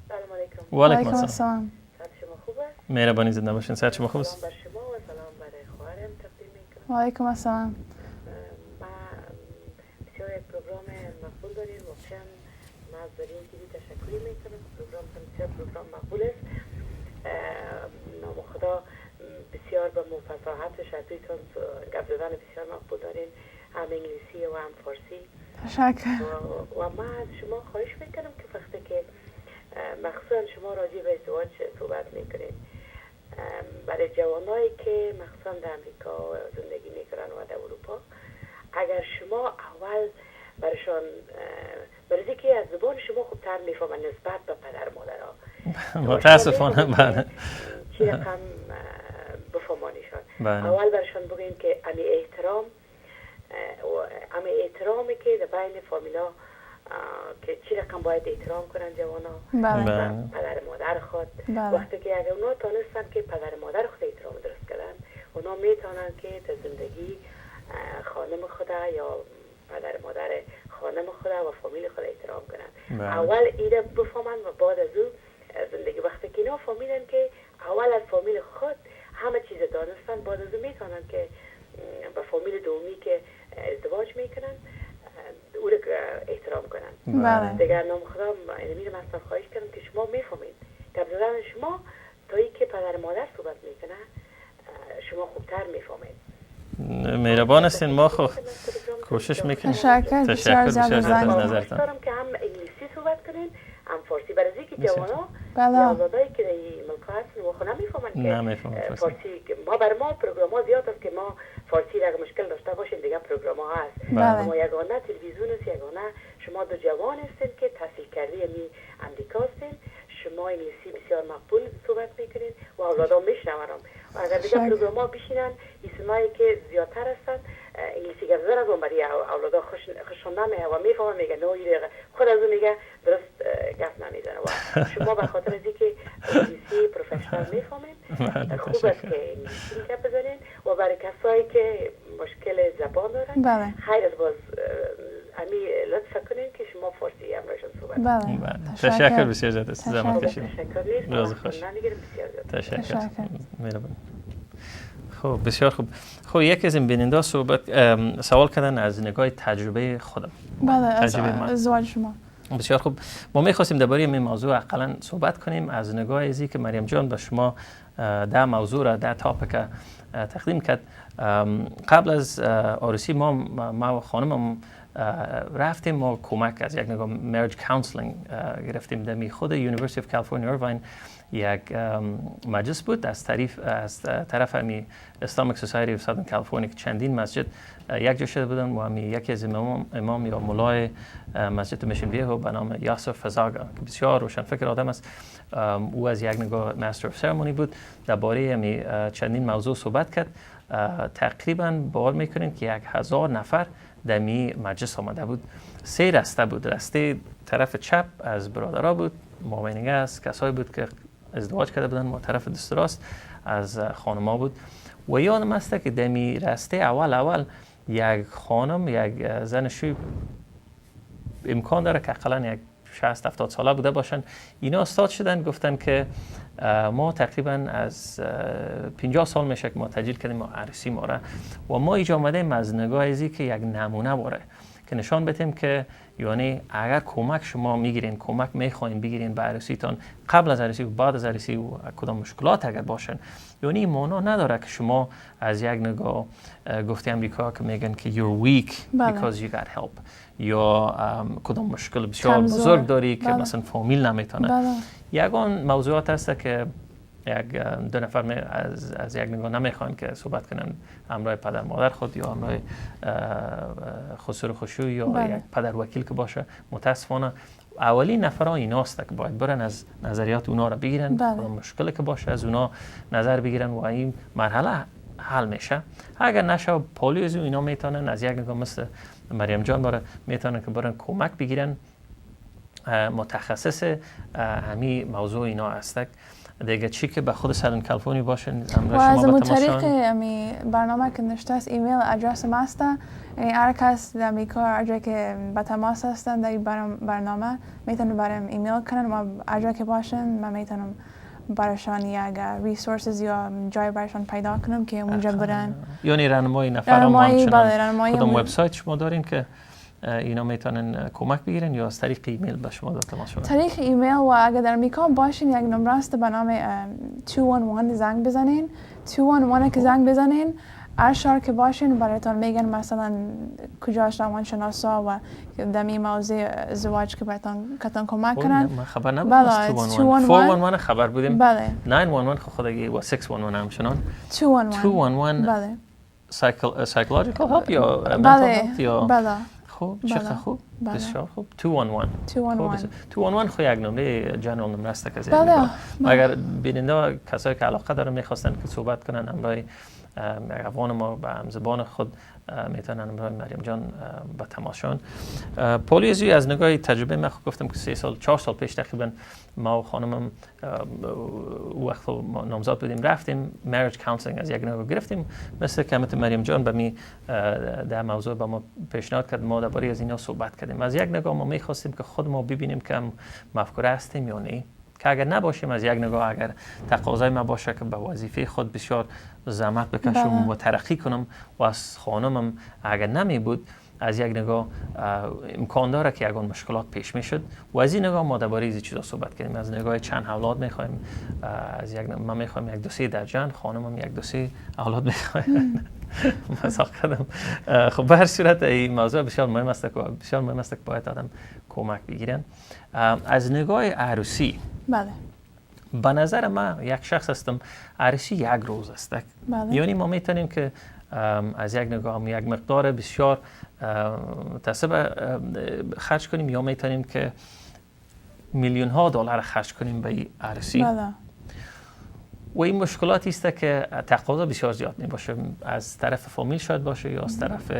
سلام علیکم. و علیکم السلام. صحت شما خوب است؟ مهربانی زنده باشین. صحت شما خوب است؟ سلام بر شما و سلام برای خواهرم تقدیم میکنم. و علیکم السلام. ما بسیار یک پروگرام مقبول داریم. واقعا ما از زرین تیوی تشکر میکنم. پروگرام بسیار پروگرام مقبول است. نام خدا بسیار با مفصاحتش از تویتون گپ زدن بسیار مقبول داریم، هم انگلیسی و هم فارسی. تشکر. و ما از شما خواهش میکنم که وقتی که مخصوصا شما راجع به ازدواج صحبت میکنید، برای جوانایی که مخصوصا در امریکا زندگی میکنن و در اروپا، اگر شما اول برشان برای که از زبان شما خوبتر میفهمن نسبت به پدر مادرها، متاسفانه بله چی رقم بفهمانشان. اول برشان بگیم که امی احترامی که در بین فامیلا که چی رقم باید احترام کنن جوانا، پدر مادر خود. وقتی که اگر اونا تانستن که پدر مادر خود احترام درست کردن، اونا میتونن که در زندگی خانم خدا یا پدر مادر خانم خدا و فامیل خود احترام کنن. اول ایره بفهمن و بعد از او زندگی. وقتی که اینا فهمیدن که اول از فامیل خود همه چیز دانستن، بعد از او میتونن که به فامیل دومی که ازدواج میکنن او رو احترام کنن. دیگر نام خدا میرم اصلا خواهش کردم که شما میفهمید گپ زدن شما تا ای که پدر مادر صحبت میکنه شما خوبتر میفهمید. مهربان هستین. ما خب کوشش میکنیم. تشکر بسیار زیاد از نظرتان. دارم که هم انگلیسی صحبت کنین هم فارسی، برای اینکه جوانا بله اولادایی که در ملک هستن و خود نمیفهمن که فارسی. ما برای ما پروگرام ها زیاد است که ما فارسی را مشکل داشته باشیم، دیگه پروگرام ها هست. ما یگانه تلویزیون است، یگانه شما دو جوان هستین که تحصیل کرده می امریکا هستین، شما انگلیسی بسیار مقبول صحبت میکنین و اولادا میشنون. و اگر دیگه پروگرام ها بشینن اسمایی که زیادتر هستن انگلیسی برای اولادا خوشم نمیه و میفهمه میگه نه یه دقیقه خود از اون میگه درست گپ نمیزنه و شما به خاطر از اینکه انگلیسی پروفشنال میفهمین خوب است که انگلیسی گپ بزنین و برای کسایی که مشکل زبان دارن خیر از باز امی لطف کنین که شما فارسی امرایشان صحبت بله تشکر بسیار زیاد است زحمت کشیدید تشکر روز خوش تشکر مهربان خب بسیار خوب خب یکی از این بیننده سوال کردن از نگاه تجربه خودم بله از ازدواج شما بسیار خوب ما می‌خواستیم درباره این موضوع اقلا صحبت کنیم از نگاه ازی که مریم جان به شما ده موضوع را ده تاپیک تقدیم کرد قبل از عروسی ما و خانمم رفتیم ما کمک از یک نگاه marriage counseling گرفتیم در خود University of California Irvine یک مجلس بود از طرف امی Islamic Society of Southern California که چندین مسجد یک جا شده بودن و امی یکی از امام یا مولای مسجد میشن ویهو به نام یاسر فزاگا که بسیار روشن فکر آدم است او از یک نگاه ماستر اف سرمونی بود درباره امی چندین موضوع صحبت کرد تقریبا باور میکنین که 1000 نفر در می مجلس آمده بود 3 رسته بود رسته طرف چپ از برادرها بود مامینگه از کسایی بود که ازدواج کرده بودن و طرف دست راست از خانم‌ها بود و یادم است که در می رسته اول یک خانم یک زن شوی امکان داره که اقلا یک 60-70 ساله بوده باشن اینا استاد شدن گفتن که ما تقریبا از 50 سال میشه که ما تجلیل کردیم ما عروسی ما را و ما اینجا آمدیم از نگاه ازی که یک نمونه باره که نشان بدیم که یعنی اگر کمک شما میگیرین کمک میخواین بگیرین به عروسیتان قبل از عروسی و بعد از عروسی و کدام مشکلات اگر باشن یعنی معنا نداره که شما از یک نگاه گفته امریکا که میگن که you're weak because you got help یا کدام مشکل بسیار بزرگ داری که مثلا فامیل نمیتونه یگان موضوعات هست که یک دو نفر از یک نگاه نمیخوان که صحبت کنن همراه پدر مادر خود یا همراه خسر خشوع یا یک پدر وکیل که باشه متاسفانه اولین نفرها ایناست که باید برن از نظریات اونا را بگیرن و مشکلی که باشه از اونا نظر بگیرن و این مرحله حل میشه اگر نشه پولیس اینا میتونن از یک نگاه مثل مریم جان باره میتونن که برن کمک بگیرن متخصص همین موضوع اینا هستک دیگه چی که به خود سالن کالیفرنیا باشن و از اون طریق امی برنامه که نشته است ایمیل ادرس ما است یعنی هر کس در امریکا هر جایی که به تماس هستن در این برنامه میتونن برام ایمیل کنن و هر جایی که باشن من میتونم برایشان یک ریسورسز یا جای برایشان پیدا کنم که اونجا برن یعنی راهنمایی نفرمان کدام وبسایت شما دارین که اینا میتونن کمک بگیرن یا از طریق ایمیل به شما تماس شدن طریق ایمیل و اگر در امریکا باشین یک نمره است به نام 211 زنگ بزنین 211 که زنگ بزنین هر شهر که باشین برایتان میگن مثلا کجاش روانشناسا و در این موضوع ازدواج که برایتان کمک کنن من خبر نبودم از 411 خبر بودیم 911 خودگی و 611 همچنان 211 بله psychological help یا mental health یا بله خوب چقدر خوب بسیار خوب 211 خو یک نمره جنرال نمره است که زیاد اگر بیننده کسایی که علاقه دارن میخواستن که صحبت کنن همراه افغان ما به زبان خود میتونن همراه مریم جان به تماس شون پولیزی از نگاه تجربه من گفتم که 4 سال پیش تقریبا ما و خانمم وقت نامزد بودیم رفتیم marriage counseling از یک نگاه گرفتیم مثل که مریم جان به می در موضوع با ما پیشنهاد کرد ما درباره از اینا صحبت کردیم از یک نگاه ما میخواستیم که خود ما ببینیم که مفکوره هستیم یا نه که اگر نباشیم از یک نگاه اگر تقاضای ما باشه که به وظیفه خود بسیار زحمت بکشم و ترقی کنم و از خانمم اگر نمی بود از یک نگاه امکان داره که یگان مشکلات پیش میشد و از این نگاه ما درباره این چیزا صحبت کردیم از نگاه چند اولاد میخوایم از یک ما میخوایم یک دو سه در جان خانمم یک دو سه اولاد میخوایم مزاق کردم خب به هر صورت این موضوع بسیار مهم است که باید آدم کمک بگیرن از نگاه عروسی بله به نظر من یک شخص هستم عروسی یک روز است یعنی ما میتونیم که از یک نگاه یک مقدار بسیار متاسب خرج کنیم یا میتونیم که میلیون ها دلار خرج کنیم به این عروسی بله و این مشکلاتی است که تقاضا بسیار زیاد می باشه از طرف فامیل شاید باشه یا از طرف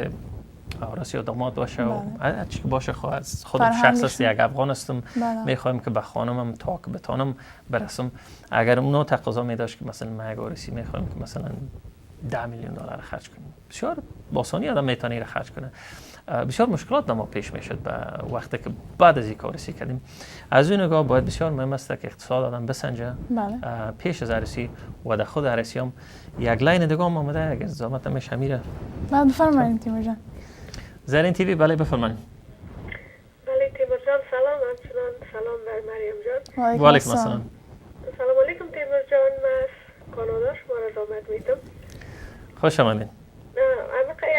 عروسی و داماد باشه و هر چی که باشه از خودم شخص است یک افغان هستم میخوایم که به خانمم تا که بتانم برسم. اگر اون تقاضا میداشت که مثلا ما یک عروسی میخوایم که مثلا $10 میلیون خرج کنیم، بسیار با آسانی آدم میتونه را خرج کنه. بسیار مشکلات ما پیش میشد به وقتی که بعد از این عروسی کردیم. از اون نگاه باید بسیار مهم است که اقتصاد آدم بسنجه پیش از عروسی و در خود عروسی هم. یک لاین دیگه هم آمده اگر زحمت میشه میره. بعد بفرمایید تیمور جان. زرین تیوی بله بفرمایید. بله تیمور جان سلام. همچنان سلام بر مریم جان. و علیکم السلام. سلام علیکم تیمور جان. من از کانادا شما را زحمت میتم. خوش آمدین.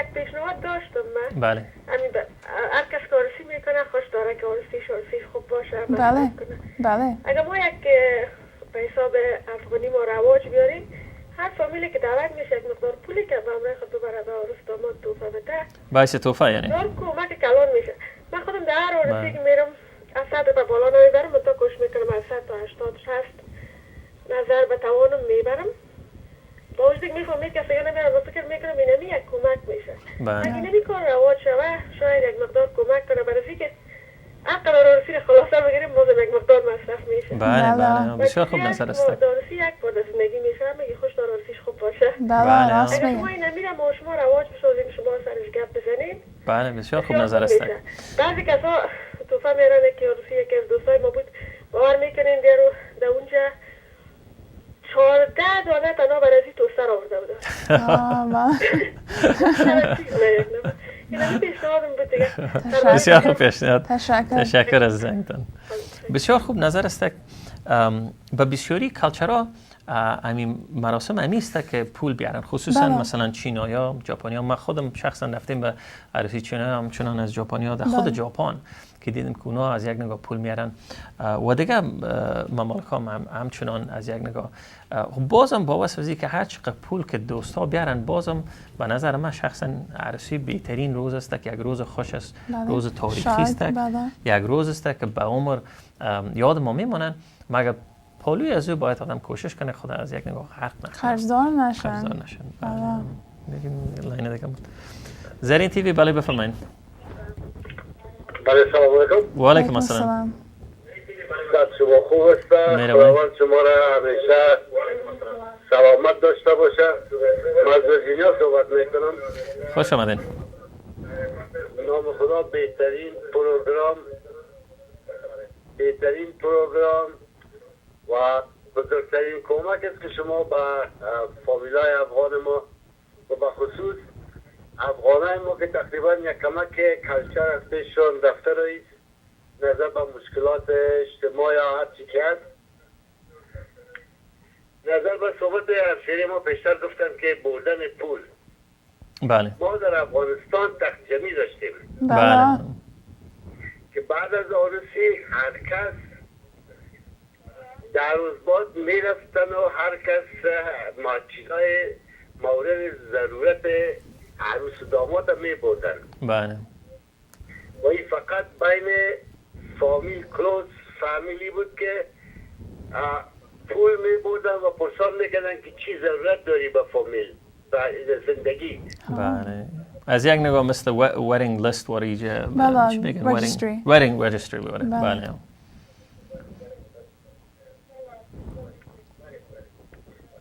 یک پیشنهاد داشتم من. بله. هر کس که عروسی میکنه خوش داره که عروسیش خوب باشه. بله. اگر ما یک به حساب افغانی ما رواج بیاریم، هر فامیلی که دعوت میشه یک مقدار پولی که به امرای خود ببره به عروس داماد توفه بده. باعث توفه یعنی؟ دار کمک کلان میشه. من خودم در هر عروسی که میرم از 100 به بالا نمیبرم، من تا کوشش میکنم از 100 تا 80 60 نظر به توانم میبرم. با وجودی که میفهمید که اصلا نمیرم و فکر میکنم اینمی یک کمک میشه. اگه نمی کار رواج شوه شاید یک مقدار کمک کنه برای که اقل عروسی رو خلاصه بگیریم بازم یک مقدار مصرف میشه. بله بسیار خوب نظر است. عروسی یک بار زندگی میشه، میگه خوش دار عروسیش خوب باشه. بله اگه شما اینمی ما شما رواج بسازیم شما سرش گپ بزنید. بله بسیار خوب نظر است. بعضی کسا توفه میرن که عروسی یکی از دوستای ما بود باور میکنین در اونجا 14 دانه تنها برازی توستر آورده بوده. بسیار خوب پیشنهاد. تشکر از زنگتان. بسیار خوب نظر است. به بسیاری کالچرها همین مراسم همی است که پول بیارن، خصوصا مثلا چینایا، ژاپنیا. ما خودم شخصا رفتیم به عروسی چینایا همچنان از ژاپنیا در خود ژاپن که دیدیم که اونا از یک نگاه پول میارن و دیگه ممالک هم همچنان از یک نگاه. بازم با واسه که هر چقدر پول که دوستا بیارن، بازم به نظر من شخصا عروسی بهترین روز است که یک روز خوش است، روز تاریخی است، یک روز است که به عمر یاد ما میمونن. مگر پولوی از او باید آدم کوشش کنه خدا از یک نگاه غرق نکنه، خرجدار نشن. لاین دیگه بود. زرین تیوی بله بفرمایید. بله سلام علیکم. و علیکم السلام. صحت شما خوب است؟ خداوند شما را همیشه سلامت داشته باشه. من از ویرجینیا صحبت میکنم. خوش آمدین. نام خدا بهترین پروگرام و بزرگترین کمک است که شما به فامیلای افغان ما و به خصوص افغانای ما که تقریبا یک کمک کلچر از پیششان رفته رئیس نظر به مشکلات اجتماعی یا هر چی کرد. نظر به صحبت همشهری ما پیشتر گفتن که بردن پول. بله. ما در افغانستان تخت جمعی داشتیم. بله. که بعد از عروسی هر کس در روز بعد میرفتن و هر کس چیزای مورد ضرورت عروس و داماد می بردن. بله. و این فقط بین فامیل کلوز فامیلی بود که پول می بردن و پرسان میکردن که چی ضرورت داری به فامیل و زندگی. بله. از یک نگاه مثل wedding list وریجه. بله. registry. wedding registry. بله.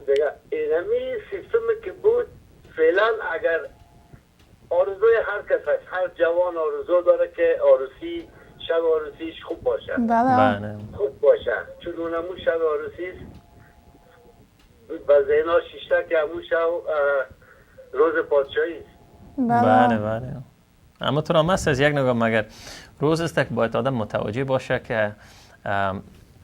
دیگه اینمی سیستمی که بود فعلا اگر آرزوی هر کس هست، هر جوان آرزو داره که عروسی شب عروسیش خوب باشه. بله. خوب باشه چون اونمون شب عروسیش به ذهنا شیشته که همون شب روز پادشاهی است. بله. اما تو را از یک نگاه مگر روز است که باید آدم متوجه باشه که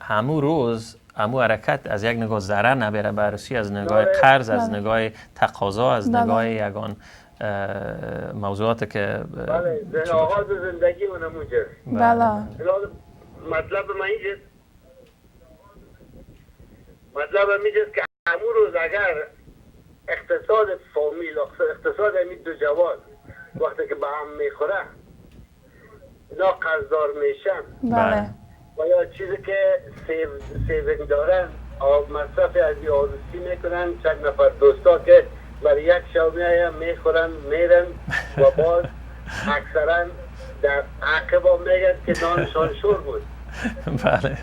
همون روز همون حرکت از یک نگاه ضرر نبره به عروسی، از نگاه قرض، از نگاه تقاضا، از نگاه یگان موضوعات که بله آغاز زندگی اونمون جست. بله. مطلب من اینجاست که همون روز اگر اقتصاد فامیل اقتصاد همین دو جوان وقتی که به هم میخوره اینا قرضدار میشن. بله. و یا چیزی که سیوینگ دارن مصرف از این عروسی میکنن، چند نفر دوستا که برای یک شب میایم میخورن میرن و باز اکثرا در عقبا میگن که نانشان شور بود. بله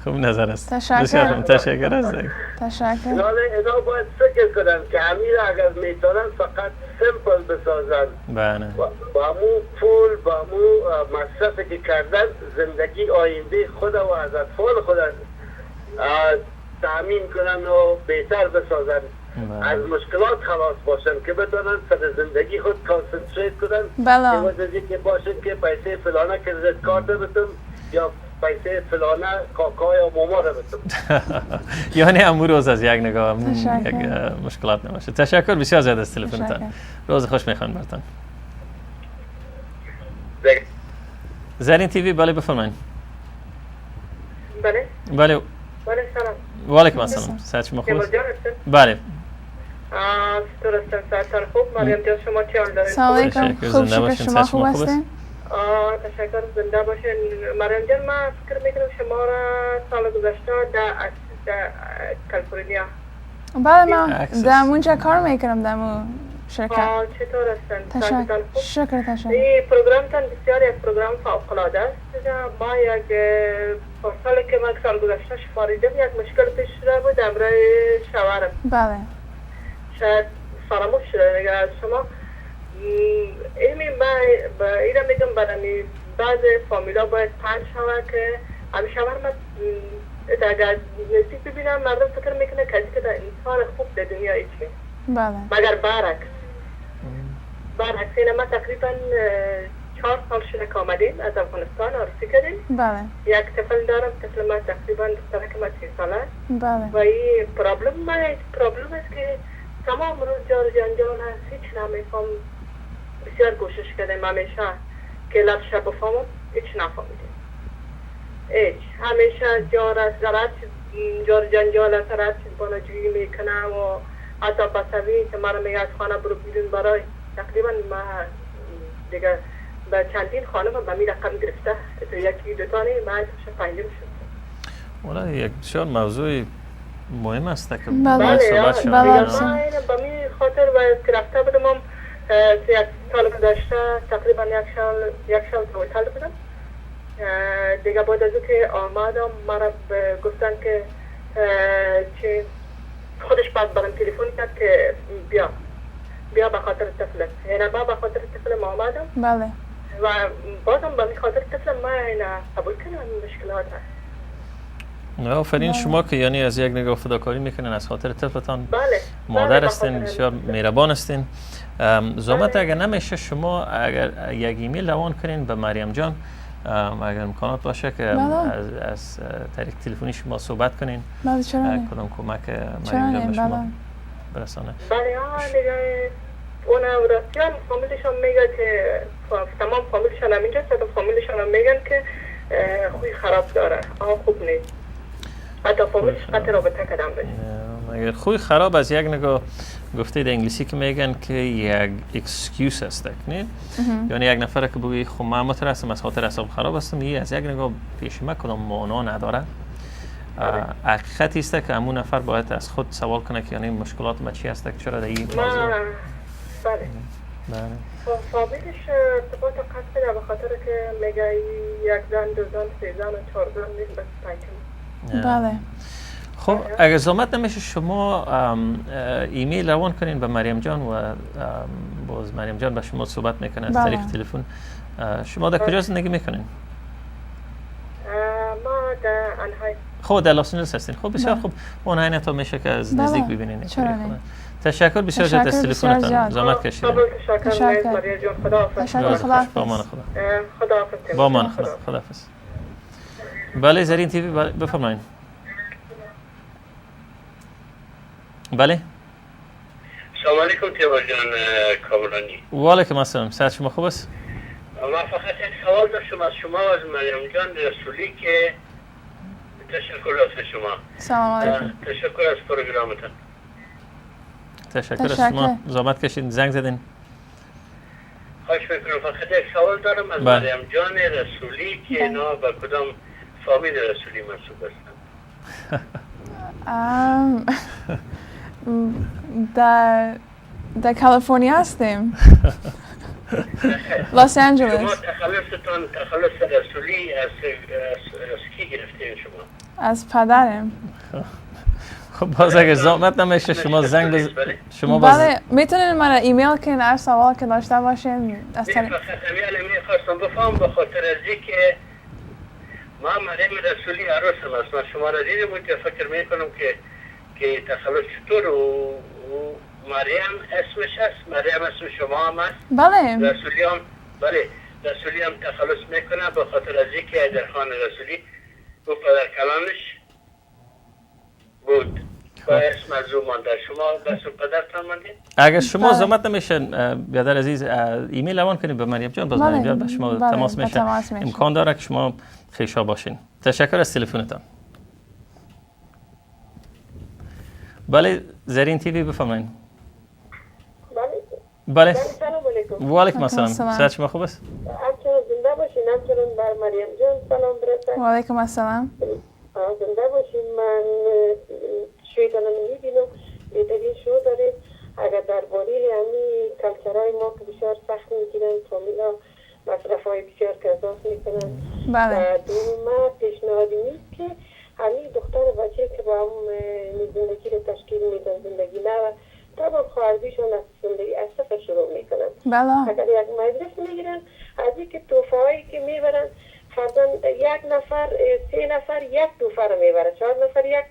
خوب نظر است. تشکر. بسیار خوب. تشکر است. تشکر. اینا باید فکر کنن که امیر اگر میتونن فقط سمپل بسازن بله با مو پول با مو مصرفی که کردن زندگی آینده خود و از اطفال خود تأمین کنن و بهتر بسازن. از مشکلات خلاص باشن که بتونن سر زندگی خود کانسنتریت کنن. بله. یه که باشن که پیسه فلانه کردیت کارت بتون یا پیسه فلانه کاکا یا ماما رو بتون. یعنی امور روز از یک نگاه یک مشکلات نباشه. تشکر بسیار زیاد از تلفنتان. روز خوش میخوان براتون. زرین تیوی بله بفرمایید. بله. بله. بله سلام. و علیکم السلام. صحت شما خوب است؟ بله. چطور هستن؟ صحتتان خوب؟ مریم جان شما چه حال دارین؟ سلام علیکم. خوب شکر. شما خوب هستین؟ تشکر زنده باشین. مریم جان من فکر میکنم شما را سال گذشته در کالیفرنیا. بله من در اونجا کار میکنم در اون شرکت. چطور هستن؟ تشکر. شکر تشکر. این پروگرامتان بسیاری از پروگرام فوق‌العاده است. ما یک سالی که من سال گذشته شفاریدم یک مشکل پیش شده بود امرای شوهرم. بله. شاید فراموش شده دیگه از شما. اینمی من اینا میگم برای بعض فامیلا باید پنج شود که همه شوهر من اگر نزدیک ببینم مردم فکر میکنه کسی که در انسان خوب در دنیا هیچ نیست. بله. مگر برعکس. اینه ما تقریبا 4 سال شده که آمدیم از افغانستان عروسی کردیم. بله. یک طفل دارم. طفل ما تقریبا دختره که ما 30 ساله. بله. و این پرابلم است که تمام روز جار جنجال هست. هیچ نمیفهم. بسیار کوشش کردیم همیشه که لفظ بفهمم هیچ نفهمیدیم. هیچ همیشه جار جنجال است. هر چیز بانجویی میکنه و حتی بسوی که مرا میگه از خانه برو بیرون برای تقریبا ما دیگه به چندین خانه با می رقم گرفته تو یکی دوتانی ما اتفاش پنجم شد. والا یک بسیار موضوع مهم است که باید صحبت شد. ما اینه با می خاطر باید گرفته بودم یک سال گذشته تقریبا یک سال توتال بودم. دیگه بعد از که آمدم مرا گفتن که چی خودش بعد برام تلفن کرد که بیا به خاطر طفلت. یعنی با به خاطر طفل ما آمدم. بله. و بازم به خاطر طفل ما اینا قبول کنم مشکلات هست. آفرین شما که یعنی از یک نگاه فداکاری میکنین از خاطر طفلتان. بله. مادر هستین بسیار مهربان هستین. زحمت اگر نمیشه شما اگر یک ایمیل روان کنین به مریم جان اگر امکانات باشه که از طریق تلفنی شما صحبت کنین. بله چرا نه؟ کدام کمک مریم جان به شما برسانه. بله دیگه اون راستی فامیلشون میگه که تمام فامیلشون هم اینجا تا فامیلشون هم میگن که خوی خراب داره. خوب نیست. حتی فامیلش قطع رابطه کردن باشه. اگر خوی خراب از یک نگاه گفته در انگلیسی که میگن که یک اکسکیوز هست نه؟ یعنی یک نفر که بگه خب من مترسم از خاطر اعصاب خراب هستم این از یک نگاه پیش من کدام معنا نداره. حقیقتی است که همون نفر باید از خود سوال کنه که یعنی مشکلات ما چی هست که چرا در این موضوع. بله. فامیلش ارتباط قطع بده به خاطر که میگه یک زن دو زن سه زن و چهار زن نیست بس پنجم. بله. خب اگر زحمت نمیشه شما ایمیل روان کنین به مریم جان و باز مریم جان با شما صحبت میکنه از طریق تلفن. شما در کجا زندگی میکنین؟ ما در آنهای. خب در لس آنجلس هستین. خب بسیار خوب. اون عین تا میشه که از نزدیک ببینین. تشکر بسیار زیاد از تلفنتان. زحمت کشیدین. تشکر مریم جان. خداحافظ. با امان خدا. خداحافظ. با امان خدا. خداحافظ. بله زرین تیوی بفرمایید. بله. سلام علیکم تیمور جان کامرانی. و علیکم السلام. صحت شما خوب است؟ من فقط یک سوال داشتم از شما از مریم جان رسولی که تشکر از شما. سلام علیکم. تشکر از پروگرامتان. تشکر از شما. زحمت کشید زنگ زدین. خواهش میکنم فقط یک سوال دارم از مریم جان رسولی که اینا به کدام فامیل رسولی منسوب هستن؟ در کالیفرنیا هستیم. لس آنجلس. شما تخلص رسولی از کی گرفتین شما؟ از پدرم. خب باز اگه زحمت نمیشه شما زنگ شما بله میتونین من ایمیل کنین هر سوال که داشته باشین از طریق میخواستم بفهم به خاطر از اینکه ما مریم رسولی عروسم است. شما را دیدم بود که فکر میکنم که تخلص چطور و مریم اسمش هست. مریم اسم شما هم هست. بله رسولی هم تخلص میکنه به خاطر از اینکه ایدرخان رسولی و پدر کلانش بود با اسم از او مانده. شما بس پدرتان مانده؟ اگر شما زحمت نمیشه بیادر عزیز ایمیل روان کنید به مریم جان، باز مریم جان به شما تماس میشه. امکان داره که شما خویشا باشین. تشکر از تلفنتان. بله زرین تیوی بفرمایید. بله سلام علیکم. و علیکم السلام. صحت شما خوب است؟ همچنان زنده باشین. همچنان بر مریم جان سلام برسه. و علیکم السلام. زنده باشین. من شویتان نمیبینم بهترین شو دارید. اگر درباره همین کلچرهای ما که بسیار سخت میگیرن فامیلا مصرفهای بسیار کذاف میکنن. بله. ما پیشنهادی نیست که همین دختر بچه که با هم زندگی رو تشکیل میدن زندگی نه طبعا خواهرزیشون از زندگی از صفر شروع میکنن. بله. اگر یک مجلس میگیرن از اینکه توفه هایی که میبرن فرضاً یک نفر 3 نفر یک توفه رو میبره 4 نفر یک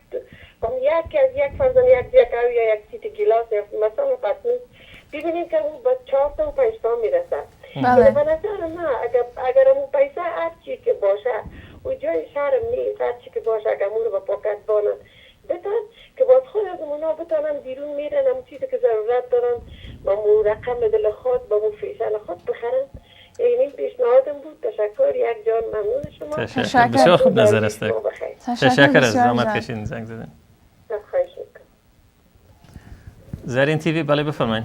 یکی از یک فرضاً یک جکو یا یک سیت گلاس یا مثلا قطعی ببینیم که اون با 4 تا و 5 تا میرسه. بله. به نظر من اگر اون پیسه هر چی که باشه و جای شهرم نیست هر چی که باشه اگر اون رو با پاکت بانن بتن که باز خود از اونا بتانن بیرون میرن همون چیزی که ضرورت دارن با مو رقم دل خود با مو فیشل خود بخرن. این پیشنهادم بود. تشکر یک جان ممنون شما. تشکر بسیار خوب نظر است. تشکر از زحمت کشیدین زنگ زدن. خواهش میکنم. زرین تیوی بله بفرمایید.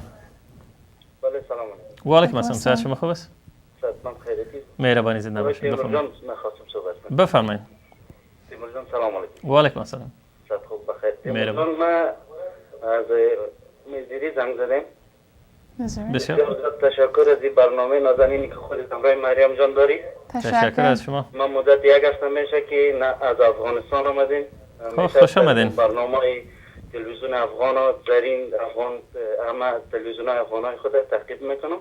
بله سلام علیکم. و علیکم السلام. صحت شما خوب است؟ سلام خیرتی. مهربانی زنده باشید. بفرمایید. می‌خواستم صحبت کنم. بفرمایید. تیمور جان سلام علیکم. و علیکم السلام. صحت خوب بخیر. تیمور جان ما از میزیری زنگ زدیم. بسیار تشکر از این برنامه نازنینی که خودت همراه مریم جان داری. تشکر از شما. ما مدت 1 هفته میشه که از افغانستان آمدیم. خوش آمدین. برنامه تلویزیون افغان و زرین افغان همه تلویزیون افغانای خود تعقیب میکنم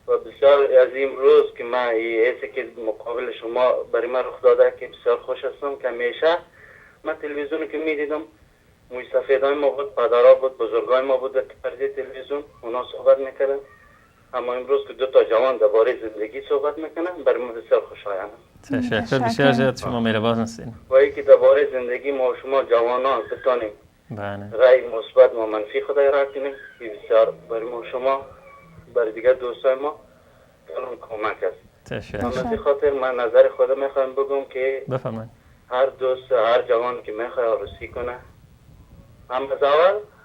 و بسیار از این روز که ما حسی که مقابل شما برای من رخ داده که بسیار خوش هستم که همیشه من تلویزیون که میدیدم موی سفیدای ما بود، پدرها بود، بزرگای ما بود که پرده تلویزیون اونا صحبت میکردن. اما امروز که 2 تا جوان درباره زندگی صحبت میکنن برای من بسیار خوشایند. تشکر بسیار زیاد شما مهربان هستین. و اینکه درباره زندگی ما و شما جوانان بتونیم رأی مثبت و منفی خدای را کنیم که بسیار برای ما شما برای دیگر دوستای ما کلون کمک است. تشکر. از خاطر من نظر خودم میخوایم بگم که بفرمایید. هر دوست هر جوان که میخواد عروسی کنه هم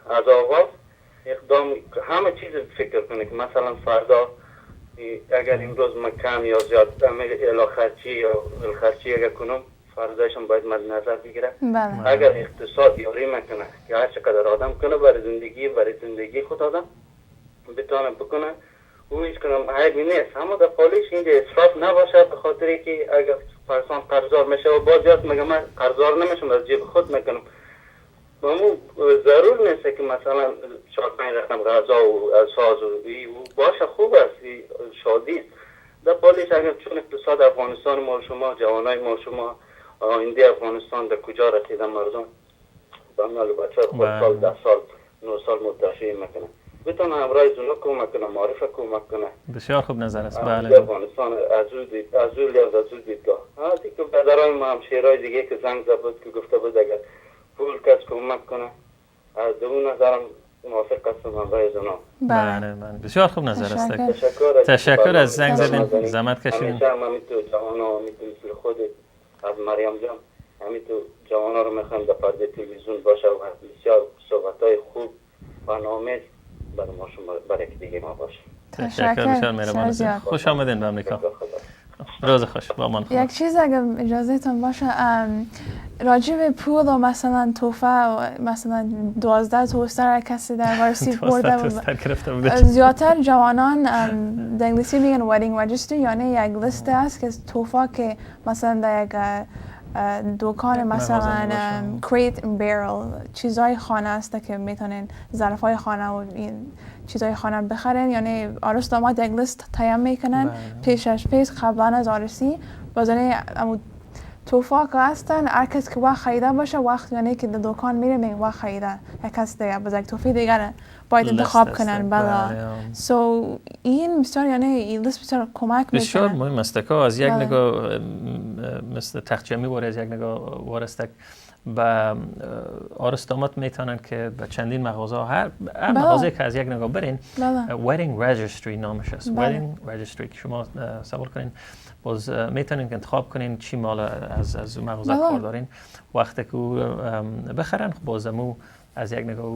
از آغاز اقدام همه چیز فکر کنه که مثلا فردا اگر امروز من کم یا زیاد الا خرچی یا خرچی اگر کنم فرداشم باید مد نظر بگیره. اگر اقتصاد یاری میکنه که هر چقدر آدم کنه برای زندگی خود آدم بتونه بکنه او هیچ کنم عیبی نیست. اما در پالیش اینجا اسراف نباشه به خاطری که اگر فرسان قرضدار میشه و باز یاد میگه من قرضدار نمیشم از جیب خود میکنم مامو ضرور نیست که مثلا 4-5 رقم غذا و ساز و باشه خوب است شادی است. در پالیش اگر چون اقتصاد افغانستان ما شما جوانای ما شما آینده افغانستان در کجا رسیدن مردم با مال بچه خود سال 10 سال 9 سال متشی میکنه بتونه همراه زونا کمک کنه معرفه کمک کنه. بسیار خوب نظر است. بله افغانستان از اون دیدگاه هستی که پدرای ما هم شیرای دیگه که زنگ زد بود که گفته بود اگر پول کس کمک کنه از اون نظرم موافق هستم همراه زونا. بله بسیار خوب نظر است. تشکر از زنگ زدین زحمت کشیدین. همیشه همین تو جوانا مثل خودت از مریم جان همین تو جوانا رو میخوام در پرده تلویزیون باشه و بسیار صحبت‌های خوب برنامه برای ما شما برای دیگه ما باشه. تشکر بسیار مهربان. خوش آمدین به امریکا. روز خوش با امان خدا. یک چیز اگر اجازهتون باشه راجع به پول و مثلا توفه و مثلا 12 توستر کسی در وارسی برده زیادتر جوانان در انگلیسی میگن wedding registry، یعنی یک لیست است که توفه که مثلا در یک دکان مثلا crate and barrel چیزای خانه است که میتونن ظرفای خانه و این چیزای خانه بخرن، یعنی عروس داماد یک لیست تهیه میکنن پیش قبلا از عروسی بازنه توفا که هستن هر کس که وقت خریده باشه وقت یعنی که در دکان میره میگه وقت خریده یک کس دیگه باز یک توفی دیگره باید انتخاب کنن بلا سو این بسیار یعنی این لیست بسیار کمک میکنه بسیار مهم است که از یک نگاه مثل تخت جمعی وارد از یک نگاه وارستک با عروس داماد میتونن که به چندین مغازه هر مغازه که از یک نگاه برین wedding registry نامش است wedding registry که شما سوال کنین باز میتونین که انتخاب کنین چی مال از مغازه کار دارین وقتی که بخرن باز مو از یک نگاه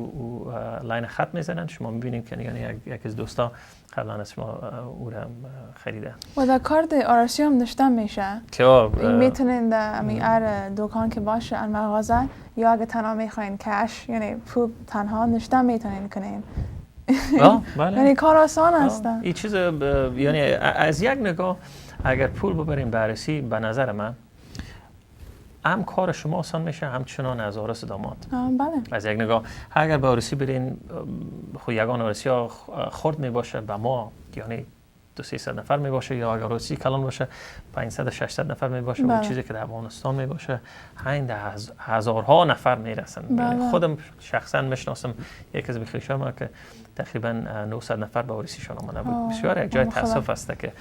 لاین خط میزنن شما میبینین که یعنی یک از دوستا قبلا از شما او را خریده و در کارت آرسی هم نشته میشه که میتونین در دکان که باشه ان مغازه یا اگه تنها میخواین کش یعنی پول تنها نشته میتونین کنین یعنی کار آسان است این چیز یعنی از یک نگاه اگر پول ببرین بررسی به نظر من هم کار شما آسان میشه همچنان از عروس داماد بله از یک نگاه اگر به عروسی برین خو یگان عروسی ها خرد میباشه به ما یعنی 200-300 نفر میباشه یا اگر عروسی کلان باشه 500-600 نفر میباشه و چیزی که در افغانستان میباشه هزارها نفر میرسن یعنی خودم شخصا میشناسم یک از بخیشام که تقریبا 900 نفر به عروسیشان آمده بود بسیار یک جای تاسف است که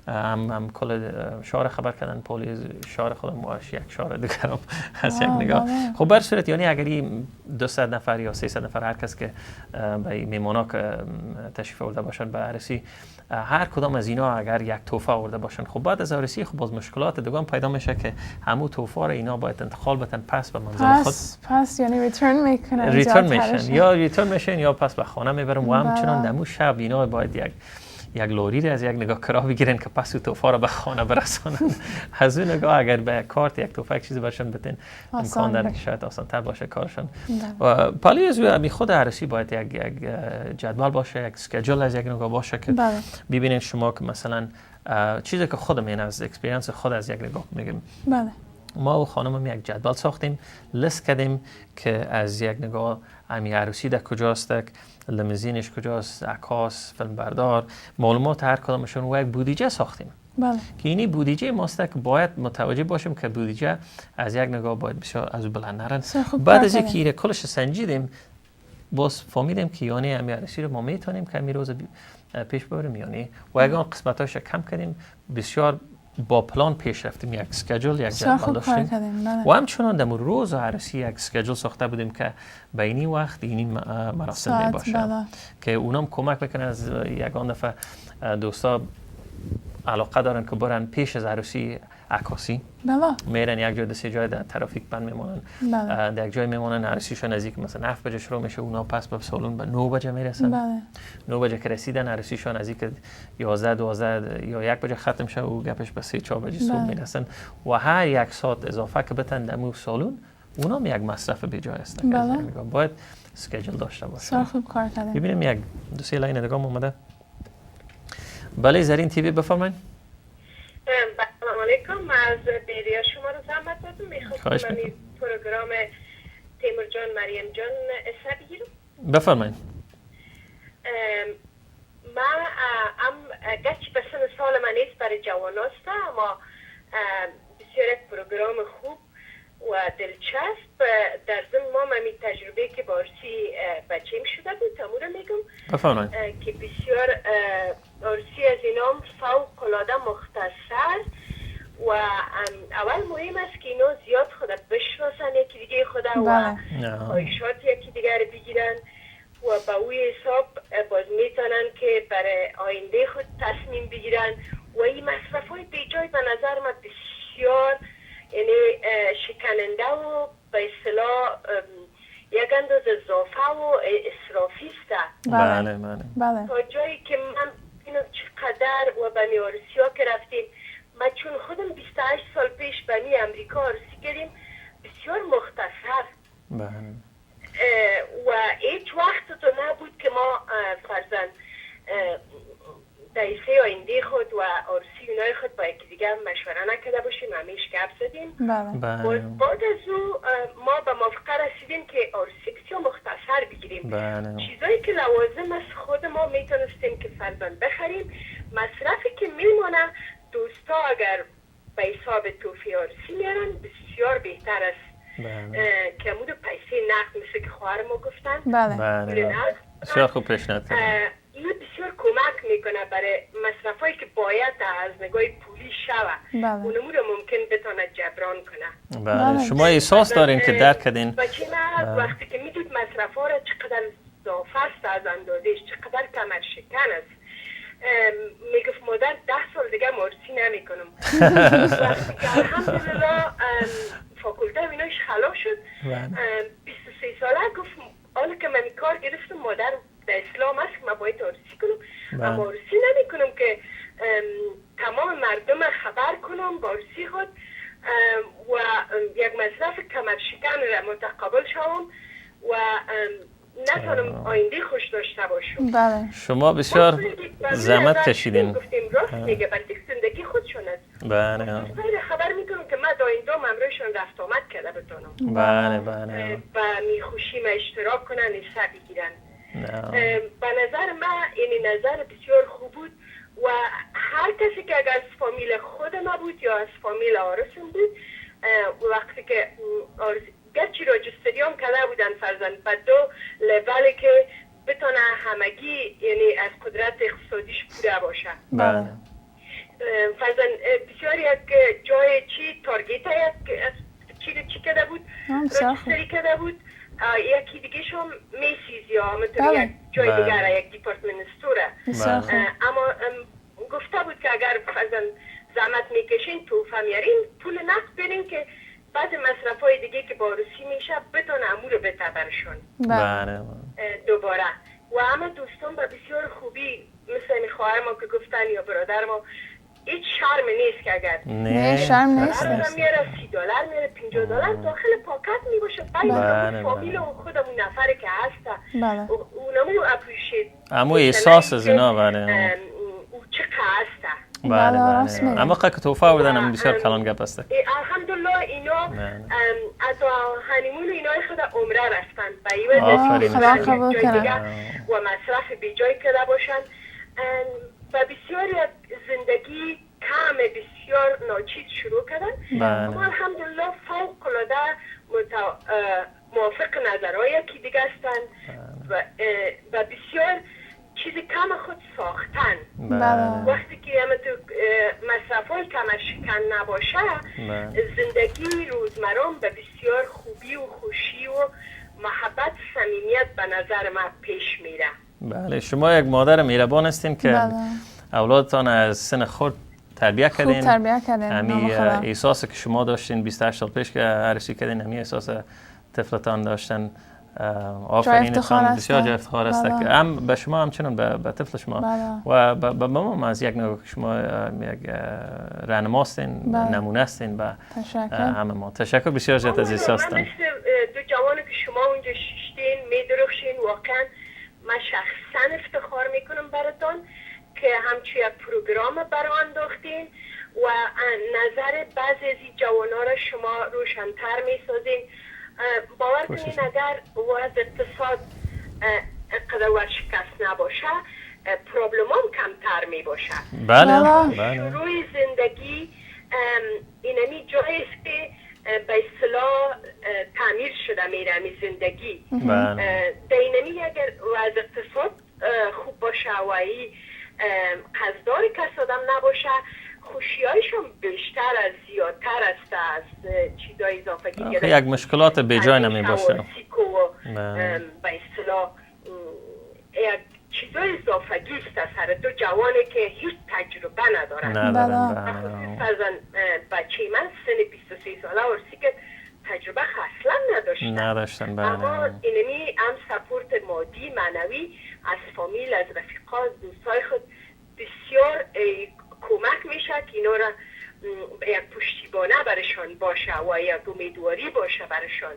هم کل شهر خبر کردن پلیس شهر خودم باش یک شهر دیگر هم از یک نگاه خب بر صورت یعنی اگر این 200 نفر یا 300 نفر هر کس که به میمونا که تشریف آورده باشن به عروسی هر کدام از اینا اگر یک تحفه آورده باشن خب بعد از عروسی خب باز مشکلات دیگه پیدا میشه که همون تحفه رو اینا باید انتقال بدن پس به منزل خود پس یعنی ریترن میشن یا پس به خانه میبرن و همچنان دمو شب اینا باید یک لوری از یک نگاه کراه بگیرن که پس توفا رو به خانه برسونن از اون نگاه اگر به کارت یک توفا یک چیزی برشن بتین امکان داره که شاید آسان تر باشه کارشان و پالی از امی خود عروسی باید یک جدول باشه یک اسکیجول از یک نگاه باشه که ببینین شما که مثلا چیزی که خودم این از اکسپریانس خود از یک نگاه میگم ما و خانمم یک جدول ساختیم لیست کردیم که از یک نگاه امی عروسی در کجاست لمزینش کجاست عکاس فیلم بردار معلومات هر کدامشون و یک بودجه ساختیم که اینی بودجه ماست که باید متوجه باشیم که بودجه از یک نگاه باید بسیار از بلند نرن بعد از اینکه کلش سنجیدیم باز فهمیدیم که یعنی امی عروسی رو ما میتونیم که امی روز پیش ببریم یعنی و یگان قسمتاش کم کردیم بسیار با پلان پیش رفتیم یک اسکیجول یک جدول داشتیم و همچنان در روز عروسی یک اسکیجول ساخته بودیم که به اینی وقت اینی مراسم میباشه که اونم کمک میکنه از یگان دفعه دوستا علاقه دارن که برن پیش از عروسی عکاسی میرن یک جای دسته جای در ترافیک بند میمونن در یک جای میمونن عروسیشون نزدیک مثلا 7 بجه شروع میشه اونا پس به سالن به 9 بجه میرسن 9 بجه که رسیدن عروسیشون نزدیک 11 12 یا 1 بجه ختم شه و گپش به 3 4 بجه صبح میرسن و هر یک ساعت اضافه که بتن در مو سالن اونا هم یک مصرف بیجای است باید اسکیجول داشته باشه خوب کار کردن ببینیم یک دو سه لاین دیگه اومده بله زرین تیوی بفرمایید سلام علیکم از بیریا شما رو زحمت دادم میخواستم من این پروگرام تیمور جان مریم جان اصلا بگیرم بفرمایید من گرچه به سن سال من نیست برای جوان هست اما بسیار یک پروگرام خوب و دلچسب در ضمن ما می تجربه که بارسی بچه‌ام شده بود تمورا میگم بفرمایید که بسیار عروسی از اینام فوق العاده مختصر و اول مهم است که اینا زیاد خود بشناسن یکی دیگه خود و خواهشات یکی دیگر بگیرن و با اوی حساب باز میتونن که برای آینده خود تصمیم بگیرن و این مصرف های بیجای به نظر من بسیار یعنی شکننده و به اصطلاح یک اندازه اضافه و اسرافی است. بله. تا جایی که من اینو چقدر و به می عروسی ها که رفتیم من چون خودم 28 سال پیش به می امریکا عروسی کردیم بسیار مختصر بله. و هیچ وقت تو نبود که ما فرزن دایسه آینده خود و عروسی اونای خود با یکی دیگه مشوره نکرده باشیم، همیش گپ زدیم. بله. بعد از او ما به موافقه رسیدیم که عروسی بسیار مختصر بگیریم. بله. چیزایی که لوازم از خود ما میتونستیم که فرزن بخریم، مصرفی که میمونه دوستا اگر به حساب توفی عروسی میارن بسیار بهتر است. که امود پیسه نقد مثل که خواهر ما گفتن. بله. بسیار خوب پیشنهاد کردن. این بسیار کمک میکنه برای مصرفایی که باید از نگاه پولی شوه. اونمو رو ممکن بتونه جبران کنه. بله. شما احساس دارین که درک کردین؟ بچه ما وقتی که میدید مصرفا را چقدر اضافه است از اندازش، چقدر کمر شکن است. میگفت مادر 10 سال دیگه عروسی نمیکنم. وقتی که الحمدلله فاکولته ویناش خلاص شد 23 ساله گفت حالا که من کار گرفتم مادر در اسلام است که من باید عروسی کنم، اما عروسی نمی کنم که تمام مردم خبر کنم با عروسی خود و یک مصرف کمر شکن را متقبل شوم و نتونم آینده خوش داشته باشم. بله. شما بسیار زحمت کشیدین. گفتیم راست میگه بلکه زندگی خودشون است. بله. خبر میکنم که من دایندام امروزشون رفت آمد کرده بتونم. بله. و میخوشی ما اشتراک کنن حصه بگیرن. به نظر من این نظر بسیار خوب بود و هر کسی که اگر از فامیل خود ما بود یا از فامیل آرسم بود وقتی که گرچه راجستری هم کرده بودن فرزن به 2 لولی که بتونه همگی یعنی از قدرت اقتصادیش پوره باشه. بله. فرزن بسیار یک جای چی تارگیت چی کرده بود راجستری کرده بود یکی دیگه شم میسیز یا همونطور یک جای دیگر یک دیپارتمنت استوره. اما گفته بود که اگر فرزن زحمت میکشین توفه میارین پول نقد برین که بعد مصرف های دیگه که با عروسی میشه بتونه امور رو بتبرشون دوباره. و همه دوستان با بسیار خوبی مثل خواهر ما که گفتن یا برادر ما هیچ شرم نیست که اگر نه شرم نیست میاره $30 میاره $50 داخل پاکت میباشه باید فامیل و خودمون نفره که هسته اونمو اپریشیت امو احساس از اینا بله او چه که هسته. بله. اما که توفه آوردن هم بسیار کلان گپ هسته. الحمدلله اینا از هنیمون اینای خود عمره رفتن به ایوه جای دیگه و مصرف بی جای کرده باشن و بسیار زندگی کم بسیار ناچیز شروع کردن. اما الحمدلله فوق العاده موافق نظرهای یکی دیگه هستن و بسیار چیزی کم خود ساختن. وقتی که مصرفای کمر شکن نباشه زندگی روزمرم به بسیار خوبی و خوشی و محبت صمیمیت به نظر من پیش میره. بله. شما یک مادر مهربان هستین که اولادتان از سن خود تربیت کردین. همین احساسی که شما داشتین 28 سال پیش که عروسی کردین همین احساس طفلتان داشتن. آفرینتان بسیار جای افتخار است که هم به شما همچنان به طفل شما و به ما از یک نوع شما یک راهنما هستین نمونه هستین به همه ما. تشکر بسیار جهت از احساستان. مثل 2 جوانی که شما اونجا شیشتین میدرخشین واقعا من شخصا افتخار میکنم براتون که همچون یک پروگرام برای انداختین و نظر بعضی از این جوانا را شما روشن‌تر میسازین. باور کنین اگر وضع اقتصاد قدر شکست نباشه پروبلم هم کمتر می باشه. شروع زندگی اینمی جایی است که به اصطلاح تعمیر شده میره می زندگی. در اینمی اگر وضع اقتصاد خوب باشه و این قصدار کس آدم نباشه خوشیایشون بیشتر از زیادتر است از چیزای اضافگی که یک مشکلات بیجای نمی باشه. به اصطلاح یک چیزای اضافگی است از هر 2 جوانی که هیچ تجربه ندارن. فرزن بچه من سن 23 ساله عروسی که تجربه اصلا نداشتن. اما اینمی هم سپورت مادی معنوی از فامیل از رفیقا از دوستای خود بسیار کمک میشه که اینا را یک پشتیبانه برشان باشه و یک امیدواری باشه برشان.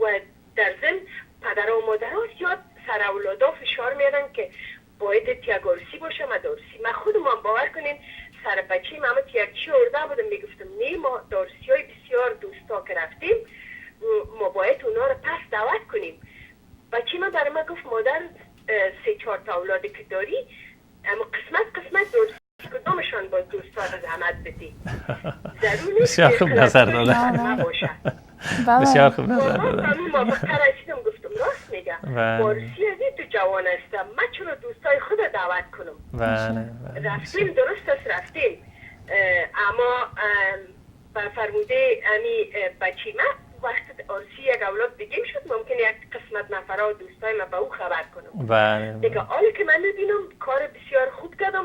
و در ضمن پدر و مادرها زیاد سر اولادا فشار میارن که باید یک عروسی باشه مدارسی. من خودم باور کنین سر بچه من یک چی ارده بودم میگفتم نه ما دارسی های بسیار دوستا که رفتیم ما باید اونا رو پس دعوت کنیم. بچه من برای من گفت مادر 3-4 تا اولادی که داری اما قسمت دارسی کدامشان با دوستا رو زحمت بدی. ضرور نیست بسیار خوب نظر داده. بسیار خوب نظر داده. من موافقه رسیدم گفتم راست میگم فارسی از این تو جوان هستم من چرا دوستای خود دعوت کنم. رفتیم درست است رفتیم اما فرموده امی بچی من وقت آرسی یک اولاد بگیم شد ممکن یک قسمت نفرها و دوستای من به او خبر کنم. دیگه حالی که من ببینم کار بسیار خوب کردم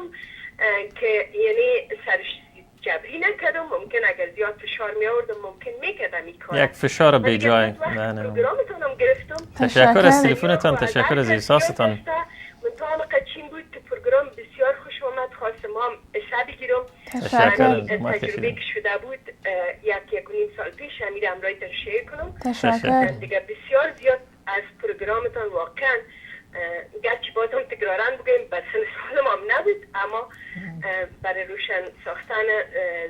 که یعنی سرش جبری نکردم. ممکن اگر زیاد فشار می آوردم ممکن میکردم این کار. یک فشار به جای. پروگرامتونم گرفتم. تشکر از تلفنتان، تشکر از احساستان. منتها قچین بود که پروگرام بسیار خوش آمد. خواستم هم حسابی گیرم. تجربه که شده بود 1.5 سال پیش امیر امرای در شیر کنم. دیگه بسیار زیاد از پروگرامتان واقعا گرچه بازم تکرارن بگیم بر سن سالم هم نبود اما برای روشن ساختن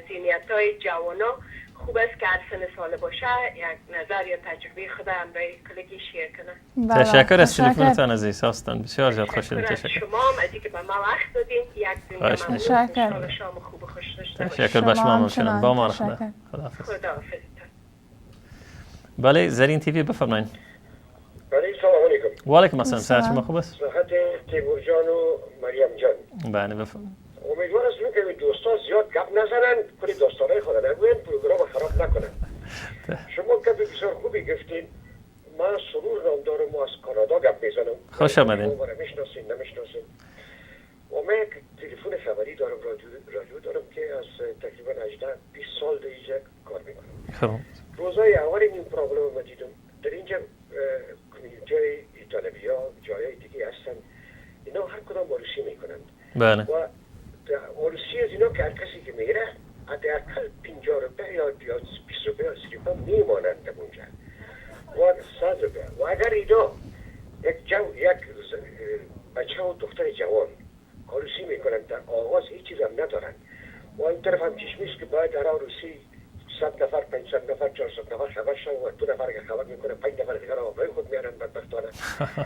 ذهنیت های جوانا خوب است که هر سن سال باشه یک نظر یا تجربه خود همراه کلگی شیر کنه. تشکر از تلفنتان از احساستان، بسیار زیاد خوشحال. تشکر شما هم از اینکه به ما وقت دادین. یک دنیا ممنون. شام خوب و خوش داشته باشید. تشکر به شما همچنان. با ما خدا. خداحافظ. بله زرین تیوی بفرمایید. سلام علیکم. و علیکم السلام. صحت شما خوب است؟ صحت تیمور جان و مریم جان. بله بفرمایید. امیدوار هستم که دوستا زیاد گپ نزنن، کلی داستانای خود نگوین، پروگرام خراب نکنن. شما گپ بسیار خوبی گفتین. من سرور نام دارم و از کانادا گپ میزنم. خوش آمدین. نمیشناسین. و من یک تلفن خبری دارم، رادیو دارم که از تقریبا 18-20 سال در اینجا کار میکنم. خب. روزای اول این پروگرام رو دیدم. در اینجا کمیونیتی ایتالیا جای دیگه هستن، اینا هر کدام عروسی میکنند. بله. و عروسی از اینا که هر کسی که میره حداقل 50 روپیه یا 20 روپیه یا 30 روپیه میمانند اونجا و 100 روپیه. و اگر اینا یک بچه و دختر جوان عروسی میکنند در آغاز هیچ چیز هم ندارن و این طرف هم چشمیست که باید در عروسی 100 نفر 500 نفر 400 نفر خبر شد و 2 نفر که خبر میکنه 5 نفر دیگر رو برای خود میارن بدبختانه.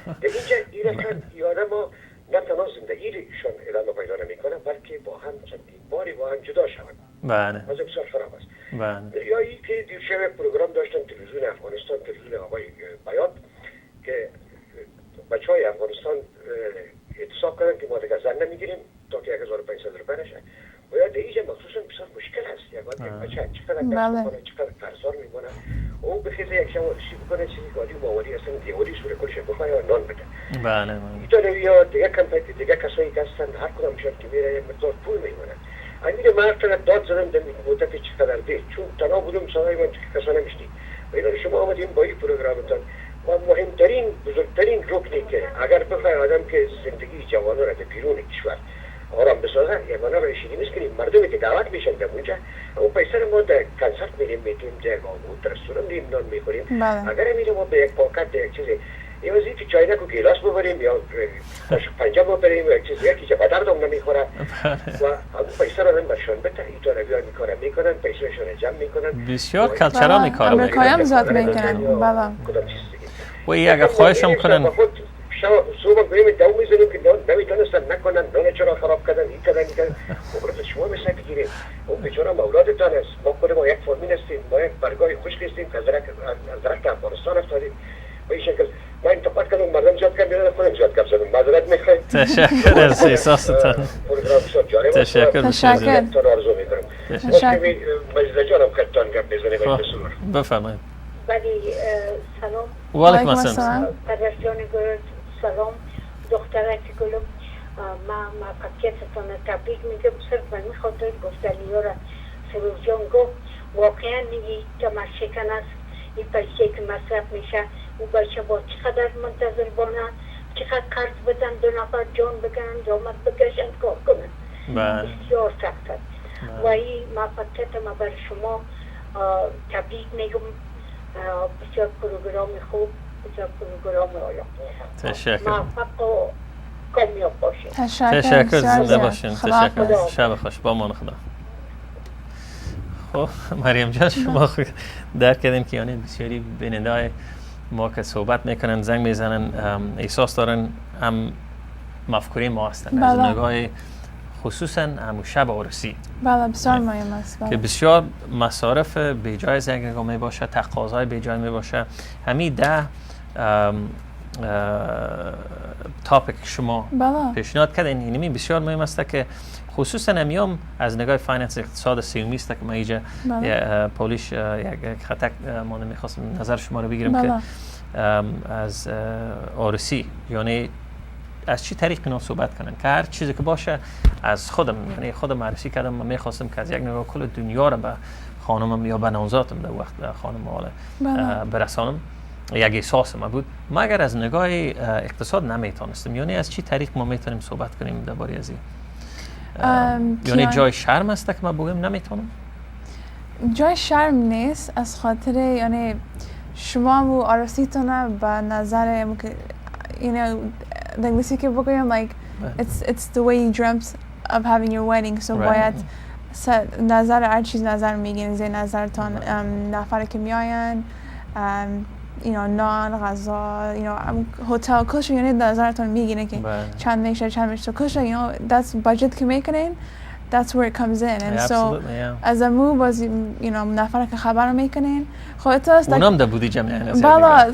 در اینجا ایران یادم ما نه تنها زندگیشون ادامه پیدا نمیکنه بلکه با هم چندین باری با هم جدا شوند. بله. از بسیار خراب است. بله. یا ای که دیشب پروگرام داشتن تلویزیون افغانستان، تلویزیون آقای بیات که بچهای افغانستان اعتصاب کردن که ما دیگه زن نمیگیریم تا که 1500 روپیه نشه. و یا دیگه مخصوصا بسیار مشکل است. یک بچه چقدر میکنه، چقدر فرزار میکنه، او بخیزه یک شما رسی بکنه چیزی گالی ماوری اصلا دیواری سوره کلش بخواه یا نان بده. بله. ایتالیا دیگه کسایی که هستن هر کدامشون که میره یک مقدار پول میمونن. امیر مرد داد زدم در مدت چقدر دید چون تنها بودم سوای من کسا نمیشتی. و اینا شما آمدین با این پروگرامتان و مهمترین بزرگترین رکنی که اگر بخواه آدم که زندگی جوانان را در بیرون کشور آرام بسازه یگانه رشیدی میکنیم مردمی که دعوت میشن در اونجا او پیسر ما در کنسرت میریم میتونیم در رستوران میریم نان میخوریم. اگر میریم ما به یک پاکت یک چیزی ایوازی که چاینک و گیلاس ببریم یا پنجه ببریم یا یک چیزی یکی که بدر دوم نمیخوره و همون پیسر رو برشان بده ایتالیا میکارن میکنن پیسرشون جمع میکنن بسیار کلچرا میکارن امریکایی هم زیاد میکنن. بله. و این اگر خواهشم کنن صبح گویم دو میزنیم که نمیتونستن نکنن نان چرا خراب کردن این کردن مبرد شما مثل بگیریم اون بیچاره مولادتان است. ما خود ما یک فامیل هستیم، ما یک برگاه خشک هستیم که از درخت افغانستان افتادیم و این شکل ما انتقاد کردم مردم زیاد کردن بیرون خودم زیاد کردم زدم معذرت میخوایم. تشکر از احساستان. پروگرام بسیار جالب است. تشکر. تا آرزو میکنم. تشکر. مجید جانم خدتان گپ بزنیم بسیار. بفرمایید. ولی سلام. و علیکم السلام. پدرجان گل سلام دخترک گلم ما موفقیتتان تبریک میگم. صرف من میخاطر گفتنی ها را سرور جان گفت واقعا میگی که شکن است این پیسه که مصرف میشه او بچه با چقدر منتظر بانن چقدر قرض بدن 2 نفر جان بگن جامت بگشن کار کنن. بسیار سخت است. و این موفقیت ما بر شما تبریک میگم. بسیار پروگرام خوب، بسیار پروگرام عالی. تشکر. موفق و کامیاب باشید. تشکر. زنده باشین. تشکر. شب خوش. با امان خدا. خب مریم جان، شما درک کردین که یعنی بسیاری بیننده ما که صحبت میکنن، زنگ میزنن، احساس دارن هم مفکوره ما هستن از نگاه خصوصا همون شب عروسی. بله بسیار مهم است. که بسیار مصارف بیجای از یک نگاه می باشه، تقاضای بیجای می باشه. همین 10 تاپیک شما پیشنهاد کردین، اینمی بسیار مهم است که خصوصا امیام از نگاه فایننس اقتصاد سیومی است که ما اینجا پولیش یک خطک ما نمیخواستم نظر شما رو بگیرم که از عروسی یعنی از چی طریق اینا صحبت کنن که هر چیزی که باشه از خودم، یعنی خودم عروسی کردم، من میخواستم که از یک نگاه کل دنیا رو به خانمم یا به نوزادم در وقت به خانم حالا برسانم. یک احساس ما بود، مگر از نگاه اقتصاد نمیتونستم. یعنی از چی طریق ما میتونیم صحبت کنیم درباره از این؟ یعنی جای شرم است که ما بگیم نمیتونم؟ جای شرم نیست، از خاطر یعنی شما مو عروسیتون به نظر انگلیسی که بگویم like it's the way you dreamt of having your wedding. So باید نظر هر چیز نظر میگین، زی نظرتان نفر که میاین نان، غذا، هتل، کلش یعنی نظرتون میگینه که چند میشه so کلش that's budget که میکنین. That's where it comes in. And so as a move was نفر که خبر میکنین خودت است اونم ده بودی جمعی بالا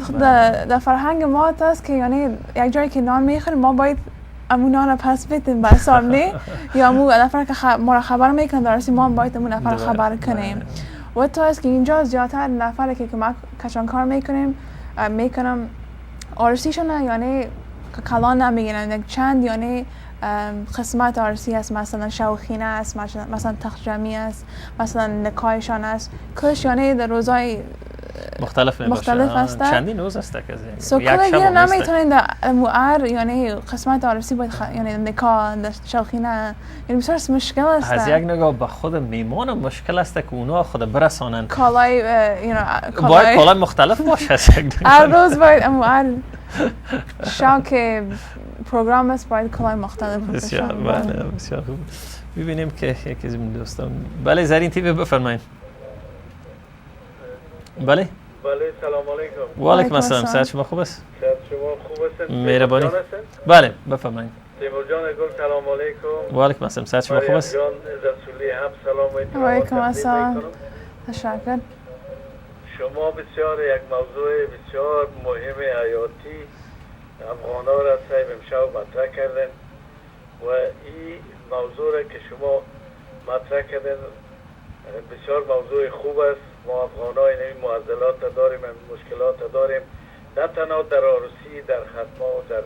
در فرهنگ ما است که یعنی یک جایی که نان میخوریم ما باید امون نان پس بدیم به سامنے یا امون نفر که ما را خبر میکنن درستی ما باید امون نفر خبر کنیم. و تو است که اینجا زیادتر نفر که ما کشان کار میکنم عروسیشون یعنی کلان نمیگیرن، چند یعنی قسمت عروسی است، مثلا شوخینه است، مثلا تخجمی است، مثلا نکایشان است، کلش یعنی در روزای مختلف است. چندین روز است که سو کلا نمیتونین در یعنی قسمت عروسی باید یعنی نکاح، شوخینه، یعنی بسیار مشکل است. از یک نگاه به خود میمون مشکل است که اونا خود برسانن کالای باید کالای مختلف باشه. هر روز باید هر شاک پروگرام است باید کالای مختلف باشه. بسیار خوب. ببینیم که یکی از دوستان. بله زرین تیوی بفرمایید. بله سلام علیکم. و علیکم السلام. صحت شما خوب است؟ صحت شما خوب است؟ مهربانی. بله بفرمایید. تیمور جان گل سلام علیکم. و علیکم السلام. صحت شما خوب است؟ مریم جان رسولی هم سلام و علیکم السلام. تشکر. شما بسیار یک موضوع بسیار مهم حیاتی افغانا را صاحب امشب مطرح کردن و این موضوع را که شما مطرح کردن بسیار موضوع خوب است. ما افغان‌ها این معضلات داریم، این مشکلات داریم، نه تنها در عروسی، در ختمه و در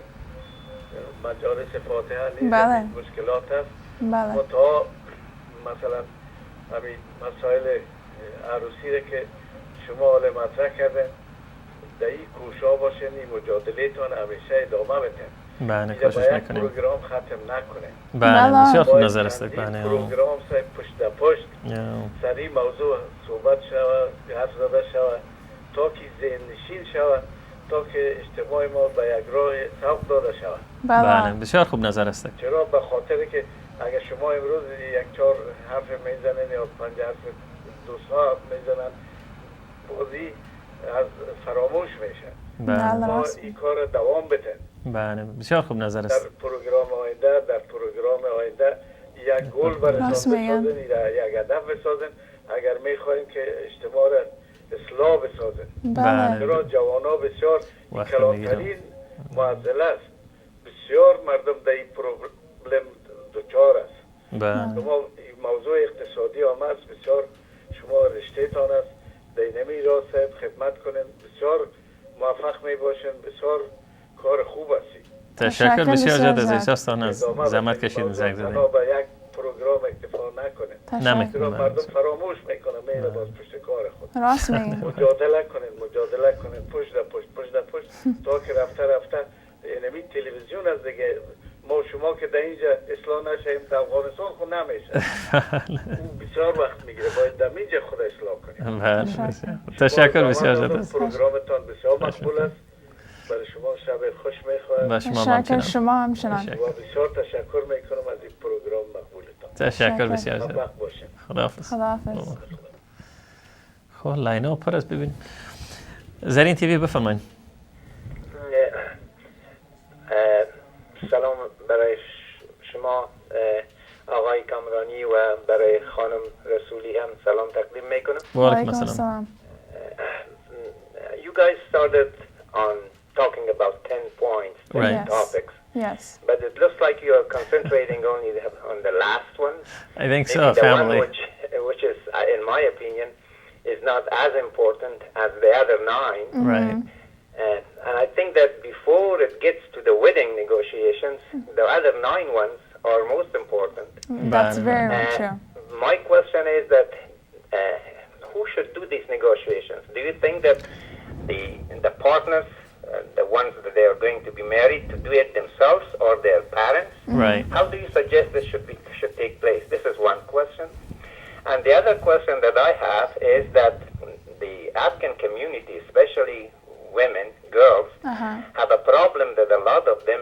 مجالس فاتحه نیز مشکلات است. ما تا مثلا همین مسائل عروسی را که شما حال مطرح کردن در این کوشا باشین، این مجادله‌تان همیشه ادامه بدین. بله کوشش میکنیم پروگرام ختم نکنه. بله بسیار خوب نظر است. بله پروگرام سای پشت در پشت سری موضوع صحبت شود، حرف زده شود تا که ذهن نشین شود، تا که اجتماع ما به یک راه سوق داده شود. بله بسیار خوب نظر است. چرا به خاطر که اگر شما امروز یک چهار حرف میزنن یا 5 حرف دوستا میزنن بازی از فراموش میشه. ما این کار دوام بدیم. بله بسیار خوب نظر است. در پروگرام آینده یک گل براتون بسازن، یک هدف بسازن اگر میخوایم که اجتماع را اصلاح بسازن. بله. چرا جوانا بسیار کلانترین معضله است، بسیار مردم در این پروبلم دچار است. شما موضوع اقتصادی هم است، بسیار شما رشته تان است در اینمی را صاحب خدمت کنین، بسیار موفق می باشین، بسیار کار خوب هستی. تشکر بسیار زیاد از احساستان، از زحمت کشیدین زنگ زدین. با یک پروگرام اکتفا نکنین. نمیکنم. مردم فراموش میکنن میره باز پشت کار خود. راست میگین. مجادله کنین پشت تا که رفته اینمی تلویزیون از دیگه ما شما که در اینجا اصلاح نشیم در افغانستان خود نمیشه. اون بسیار وقت میگیره، باید در اینجا خود اصلاح کنیم. تشکر بسیار جدا. پروگرامتان بسیار مقبول است. برای شما شب خوش میخواهم. تشکر شما همچنان. و بسیار تشکر میکنم از این پروگرام مقبولتان. تشکر بسیار جدا. موفق باشین. خداحافظ. خداحافظ. خب لاینا پر است ببین. زرین تیوی بفرمایید. سلام برای شما آقای کامرانی و برای خانم رسولی هم سلام تقدیم میکنم. و علیکم السلام. You guys started on talking about 10 points, 10 topics. Yes. But it looks like you are concentrating only on the last one. I think so, the family. One which is, in my opinion, is not as important as the other 9. Right. And I think that before it gets to the wedding negotiations, the other 9 ones are most important. That's very true. My question is that who should do these negotiations? Do you think that the partners, the ones that they are going to be married, to do it themselves or their parents? Right. How do you suggest this should take place? This is one question. And the other question that I have is that the Afghan community, especially women, girls, have a problem that a lot of them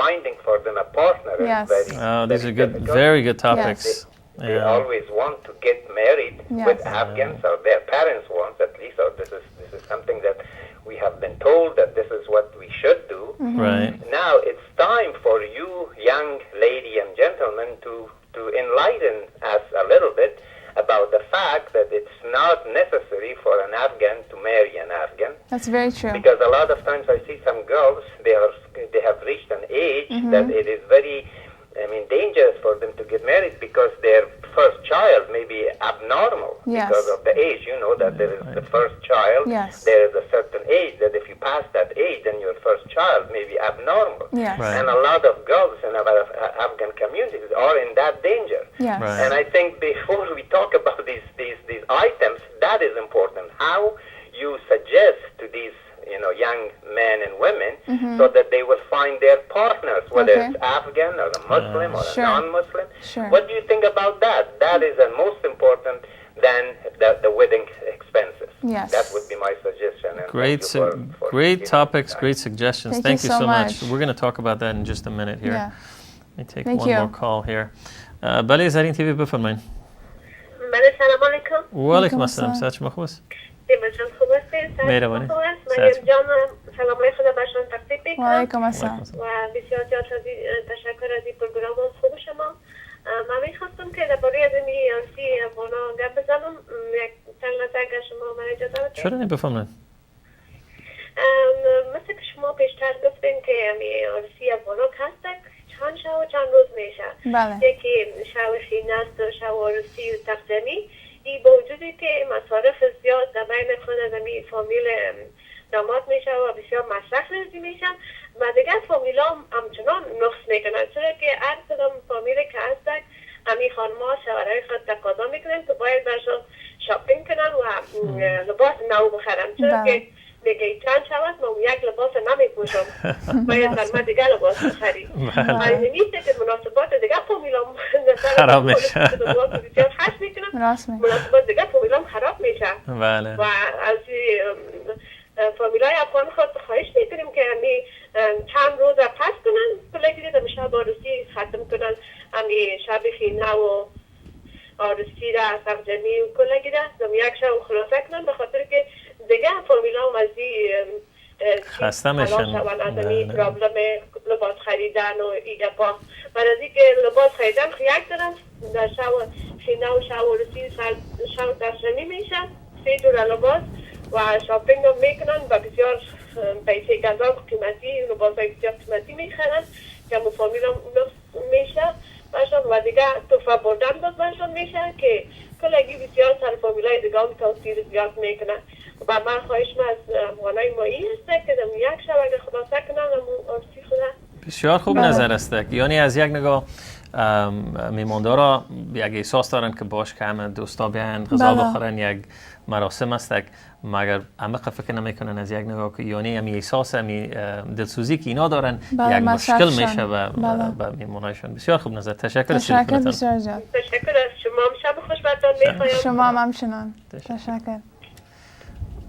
finding for them a partner is very these are good, very good topics. Yes. They always want to get married with Afghans, or their parents want at least, or this is something that we have been told that this is what we should do. Right. Now it's time for you, young lady and gentlemen, to enlighten us a little bit about the fact that it's not necessary for an Afghan to marry an Afghan. That's very true. Because a lot of times I see some girls, they have reached an age that it is very, dangerous for them to get married because their first child may be abnormal because of the age. You know that there is the first child, there is a certain age that if you pass that age, then your first child may be abnormal. Yes. Right. And a lot of girls in our Afghan communities are in that danger. Yes. Right. And I think before we talk about these items, that is important. How you suggest to these young men and women so that they will find their partners, whether it's Afghan or a Muslim or a non-Muslim. Sure. What do you think about that? That is the most important than the wedding expenses. Yes. That would be my suggestion. And Great topics, great suggestions. Thank you so much. We're going to talk about that in just a minute here. Yeah. Let me take one more call here. بله زرین تیوی بفرمایید. بله سلام علیکم. و علیکم السلام. صحت شما خوب است؟ تیمور جان خوب هستید؟ مهربانی. مریم جان سلامای خدا برشان تقدیم میکنم. و علیکم السلام. و بسیار زیاد تشکر از این پروگرام خوب شما. من میخواستم که درباره از این آرسی افغانا گپ بزنم. یک چند لحظه اگر شما من اجازه بدید. چرا نمی‌فهمید؟ مثل که شما پیشتر گفتین که آرسی افغانا هستن چند شب و چند روز میشه. بله. یکی شب خینه است و شب آرسی و تقدیمی. این با وجودی که مصارف زیاد در بین خود از این فامیل داماد میشه و بسیار مصرف ریزی میشن و دیگر فامیل هم همچنان نقص میکنن، چرا که هر کدام فامیلی که هستن همین خانم‌ها شوهرای خود تقاضا میکنن که باید برشان شاپینگ کنن و لباس نو بخرن، چرا که میگه چند شود ما یک لباس نمیپوشم باید در من دیگر لباس بخری و این نیسته که مناسبات دیگر فامیل هم خراب میشه بسیار خرج میکنن، مناسبات دیگر فامیل هم خراب میشه و از فامیلای افغان خود خواهش میکنیم که همی چند روز پس کنن کلگیری در شب آرسی ختم کنن، همی شب خینه و آرسی را سقجمی و کلگیری در یک شب خلاصه کنن به خاطر که دیگه فامیلا هم از این خسته میشن از این پرابلم لباس خریدن و ایده پا برای از این که لباس خریدن خیلی دارن در شب خینه و شب آرسی شب دسترمی میشن 3 جور لباس و شاپینگ هم میکنن و بسیار پیسه گذار قیمتی لباس های بسیار قیمتی میخرن که همون فامیل هم میشه برشان و دیگه توفه بردن باز برشان میشه که کلگی بسیار سر فامیل های دیگه هم تاثیر زیاد میکنن و من خواهش من از افغانای مایی هسته که در یک شب اگر خلاصه کنن همون آرسی خدا بسیار خوب نظر است. یعنی از یک نگاه میماندارا یک احساس دارن که باش که همه دوستا بیان غذا بخورن، یک مراسم است، مگر عمق فکر نمیکنن از یک نگاه که یعنی امی احساس امی دلسوزی که اینا دارن یک مشکل میشه و میمونایشون. بسیار خوب نظر، تشکر بسیار زیاد. تشکر از شما، شب خوشبختان میخوایم. شما هم همچنان. تشکر.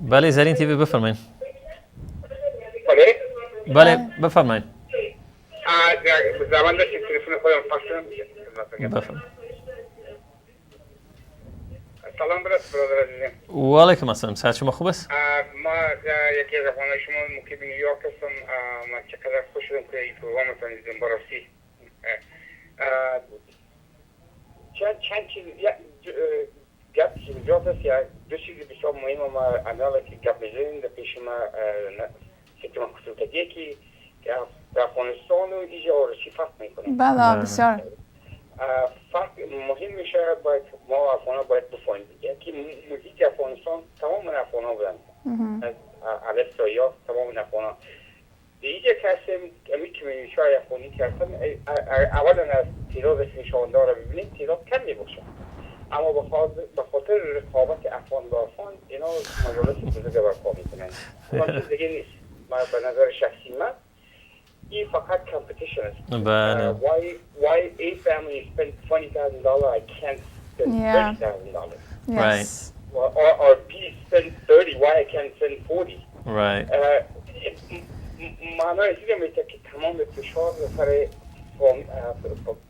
بله زرین تیوی بفرمایید. بله بفرمایید. زمان داشتیم تلفن خودم پاکتم بفرمایید. سلام برادر عزیزم. و علیکم السلام. صحت شما خوب است؟ ما یکی از افغانای شما مقیم نیویورک هستم. ما چقدر خوش شدم که این پروگرامتون دیدم براستی. چند چیز گپ جواب است یا دو چیز بسیار مهم ما الان که گپ میزنیم در پیش ما سیستم خصوصیه که در افغانستان و اینجا آرسی فرق میکنه. بله بسیار. فرق مهم میشه باید ما افغانا باید بفهمیم که محیط افغانستان تمام افغانا بودن از الف تا یا تمام افغانا دیگه کسیم امی کمیونیتی های افغانی که هستن اولا از تعداد نشاندار رو ببینیم تعداد کم میباشه، اما به خاطر رقابت افغان با افغان اینا مجالس بزرگ برپا میکنن. اون چیز دیگه نیست. ما به نظر شخصی من این فقط competition است. Why a family spend $20,000 I can't spend $30,000. Right. Or B spend 30, why I can't spend 40. Right. معنی چیزی میشه که تمام فشار سر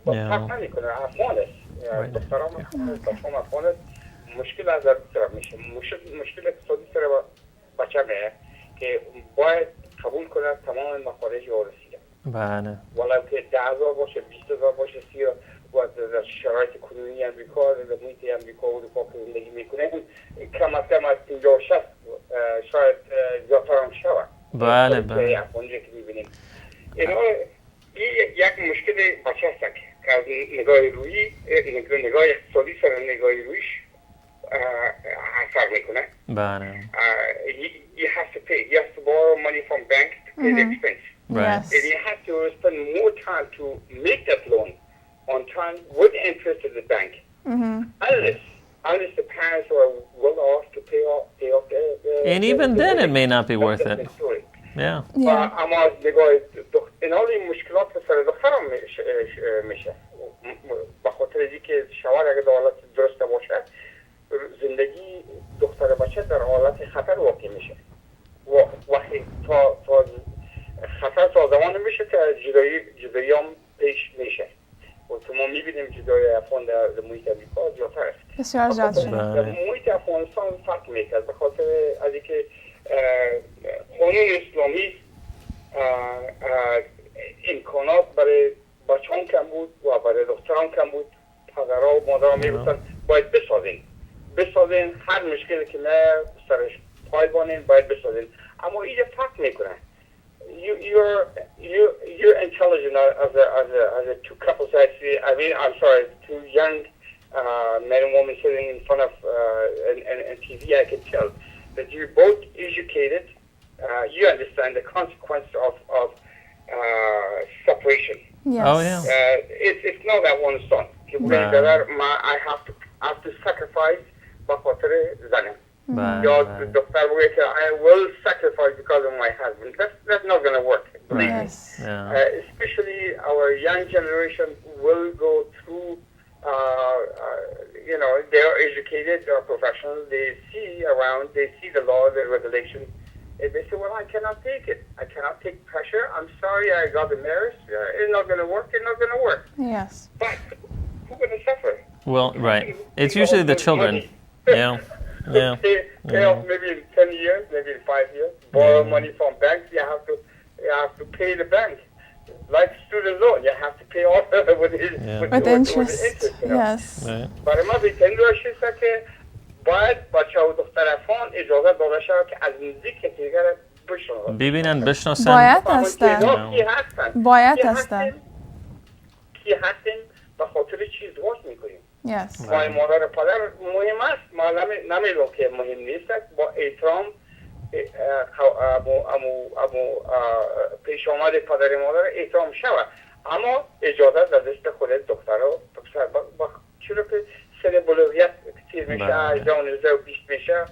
فرق نمیکنه. افغان است، دختران بچه‌ها افغان است، مشکل از در طرف میشه، مشکل اقتصادی سر بچه میه که باید قبول کنه تمام مخارج رسیده. بله. ولو که 10,000 باشه 20,000 باشه 30 و در شرایط کنونی امریکا در محیط امریکا و اروپا که زندگی میکنه کم از کم از 50-60 شاید زیادتر هم شود. بله بله. افغانی که میبینیم اینا یک مشکل بچه هست که از نگاه رویی نگاه اقتصادی سر نگاه رویش اثر میکنه. بله. You have to pay. You have to borrow money from bank to pay the expense. Right. And you have to spend more time to make that loan on time with interest at the bank. Unless the parents are well off to pay off and even then it may not be worth it. Yeah. اما نگاه این حال این مشکلات سر دخترم میشه به خاطر اینکه شوهر اگر در حالت درست باشه زندگی دختر بچه در حالت خطر واقع میشه و وقتی تا خطر تا زمان میشه که جدایی هم پیش میشه و تو ما میبینیم جدایی افغان در محیط امریکا زیادتر است. بسیار زیاد شده. در محیط افغانستان فرق میکرد به خاطر از اینکه قانون اسلامی امکانات برای بچه‌ها کم بود و برای دختران کم بود. پدرها و مادرها میگفتن باید بسازین هر مشکلی که نه سرش پای بانین باید بسازین، اما اینجا فرق میکنه. You're intelligent as a two couples actually. I mean, I'm sorry, two young men and women sitting in front of and TV. I can tell that you're both educated. You understand the consequence of separation. Yes. Oh yeah. It's not that one son. I have to sacrifice به خاطر زنم. یا دختر بگه که I will sacrifice because of my husband. That's not going to work. Yes. Especially our young generation will go through, they are educated, they are professional, they see around, they see the law, the regulation, and they say, well, I cannot take it. I cannot take pressure. I'm sorry, I got the marriage. It's not going to work. It's not going to work. Yes. But who's going to suffer? Well, right. It's usually the children. Yeah. Yeah. Pay off maybe in 10 years, maybe in 5 years. Borrow money from banks. You have to pay the bank. Like student loan, you have to pay off with interest. Yes. برای ما بهترین راهش است که باید بچه‌ها و دختر افغان اجازه داده شود که از نزدیک یکدیگر بشناسند. ببینن بشناسن. باید هستن. کی هستیم به خاطر چی ازدواج میکنیم. Yes. وای مادر پدر مهم است. ما نمیگم که مهم نیست. با احترام پیش آمد پدر مادر احترام شود. اما اجازه ازش خود دخترها چرا که سن بلوغیت کثیر میشه، جوان و بیشت میشه.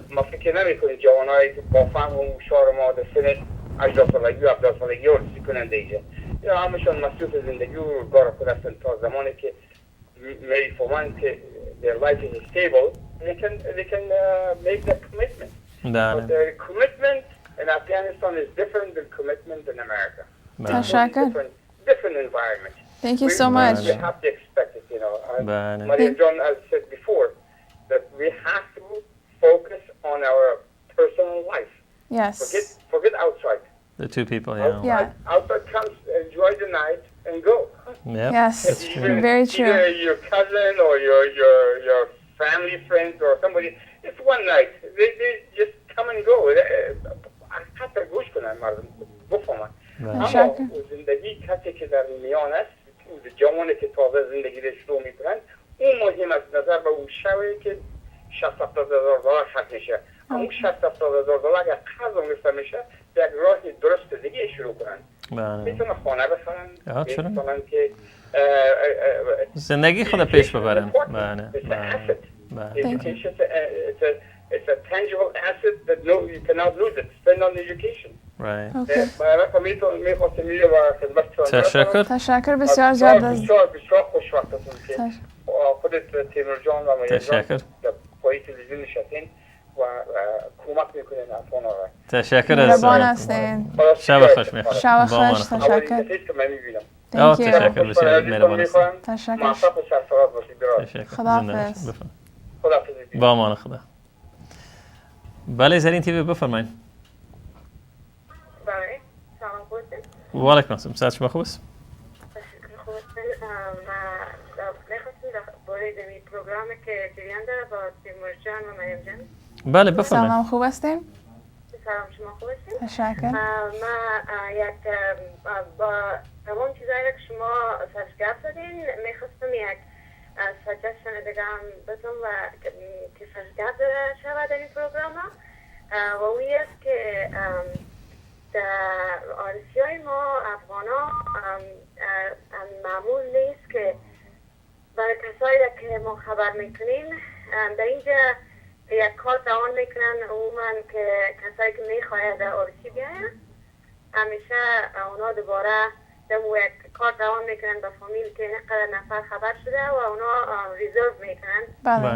ما فکر نمیکنیم جوانایی که با فهم و هوشیار ما در سن 18 سالگی و 17 سالگی ورزشی کننده ایجا یا همشون مصروف زندگی و کار خود هستن تا زمانی که میفهمن که their life is stable, they can make that commitment. But the commitment in Afghanistan is different than commitment in America. Different environment. Thank you so much. We have to expect it, you know. Maryam John has said before that we have to focus on our personal life. Yes. Forget outside. The two people, Outside comes, enjoy the night and go. Yes, very true. Either your cousin or your family friends or somebody, it's one night. They just come and go. حتی گوش کنن مردم بفهمن. اما زندگی کسی که در میان است، جوانی که تازه زندگی رو شروع میکنن، اون مهم است نظر به اون شوی که 60-70 $70 خرج میشه. اون 60-70 $70 اگر قرض گرفته میشه، یک راه درست دیگه شروع کنن. میتونن خانه بخرن، میتونن که زندگی خود پیش ببرن. Education it's a tangible asset that you cannot lose it. Spend on education. Right. تشکر بسیار زیاد از بسیار خوشوقتتون که خودت تیمور جان و مریم جان در پای تلویزیون نشستین و کمک میکنین افغان ها. تشکر از شب خوش میخوام. شب خوش. تشکر. تشکر بسیار مهربان هستید. تشکر. موفق و سرفراز باشید. خداحافظ. خداحافظ. با امان خدا. بله زرین تیوی بفرمایید. بله سلام خوبتون. و علیکم السلام. صحت شما خوب است؟ خوبتون. میخواستم برای دمی پروگرامی که جریان داره با تیمور جان و مریم جان. بله بفرمایید. سلام خوب هستین؟ سلام شما خوب هستین؟ تشکر. ما یک با تمام چیزایی که شما سرشگرد دادین میخواستم یک سجشن دیگه هم بتون و که سرشگرد شود در این پروگرام و اوی است که در آرسی های ما افغان ها معمول نیست که برای کسایی که ما خبر میکنیم در اینجا یک کار توان میکنن عموما که کسایی که میخواید در آرسی بیاین همیشه اونا دوباره دمو یک کار توان میکنن به فامیل که اینقدر نفر خبر شده و اونا ریزرو میکنن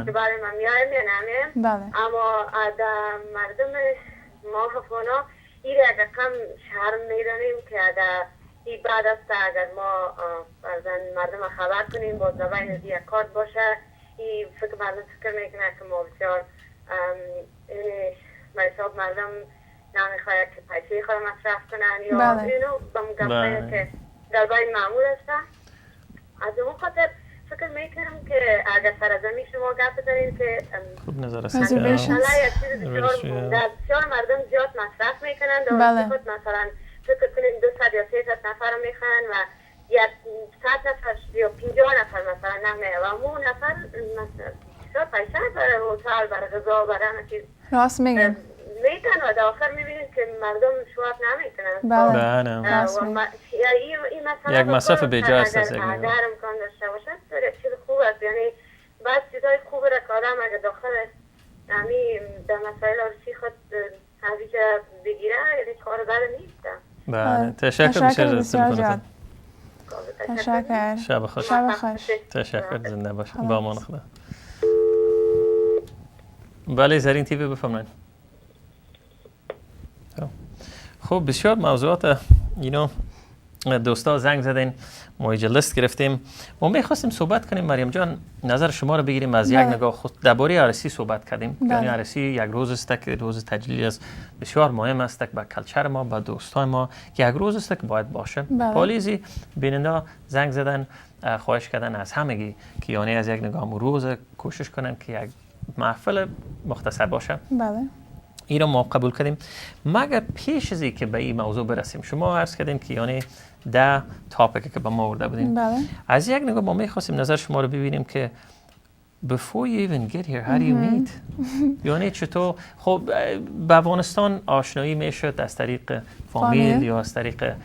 که برای ما میایم یا نمیم. اما در مردم ما افغانا این اگر کم شرم میدانیم که اگر این بعد است اگر ما مردم خبر کنیم با زبان یک کارت باشه این فکر مردم فکر میکنه که ما بسیار حساب مردم نمیخواید که پیسه خود مصرف کنن یا اینو با مگفته که در باید معمول است. از اون خاطر فکر میکنم که اگر سرزمی شما گفت دارین که خوب نظر است بسیار مردم زیاد مصرف میکنن در خود مثلا فکر کنیم 200 یا 300 نفر رو میخوان و یک 100 نفر یا 50 نفر مثلا نمیه و اون نفر بسیار پیسه برای هتل برای غذا برای همه چیز راست میگن میتن و در آخر میبینید که مردم شواب نمیکنن. بله یک مصرف بیجا است اگر امکان داشته باشد یک چیز خوب است. یعنی بعض چیزهای خوب را که آدم اگر داخل در مسائل آرسی خود همیشه بگیره یعنی کار بر نیست. بله تشکر بسیار زیاد. تشکر. شب خوش. تشکر زنده باشید. با امان خدا. بله زرین تیوی بفرمایید. خب بسیار موضوعات دوستا زنگ زدین ما اینجا لیست گرفتیم ما میخواستیم صحبت کنیم مریم جان نظر شما رو بگیریم از یک نگاه خود درباره عروسی صحبت کردیم. یعنی عروسی یک روز است که روز تجلیل است بسیار مهم است که با کلچر ما با دوستای ما که یک روز است که باید باشه. پالیزی بیننده زنگ زدن خواهش کردن از همگی که یعنی از یک نگاه روز کوشش کنن که یک محفل مختصر باشه. بله این رو ما قبول کردیم. مگر پیش از که به این موضوع برسیم شما عرض کردین که یعنی 10 تاپیک که به ما آورده بودین. بله. از یک نگاه ما می‌خواستیم نظر شما رو ببینیم که before you even get here how do you meet یعنی چطور خب به افغانستان آشنایی میشد از طریق فامیل یا از طریق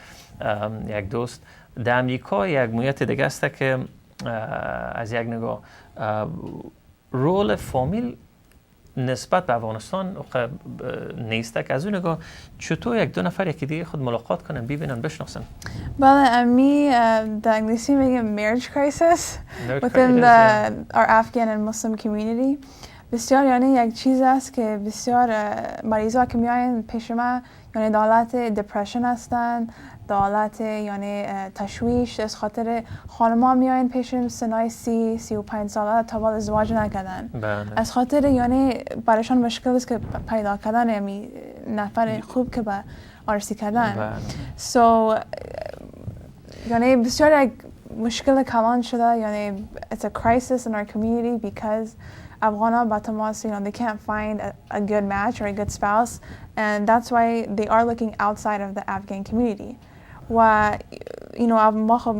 یک دوست در امریکا یک مویت دیگه است که از یک نگاه رول فامیل نسبت به افغانستان نیست که از اون نگاه چطور یک دو نفر یکی دیگه خود ملاقات کنن ببینن بشناسن. بله امی در انگلیسی میگیم marriage crisis within our Afghan and Muslim community. بسیار یعنی یک چیز است که بسیار مریضا که میاین پیش ما یعنی دالت دپرشن هستن، دالت یعنی تشویش از خاطر خانما میاین پیشم سنای 30-35 ساله تا بعد ازدواج نکردن. از خاطر یعنی برایشان مشکل است که پیدا کردن یعنی نفر خوب که با آرسی کردن. یعنی بسیار یک مشکل کلان شده یعنی it's a crisis in our community because Afghana Batamas, they can't find a good match or a good spouse, and that's why they are looking outside of the Afghan community. و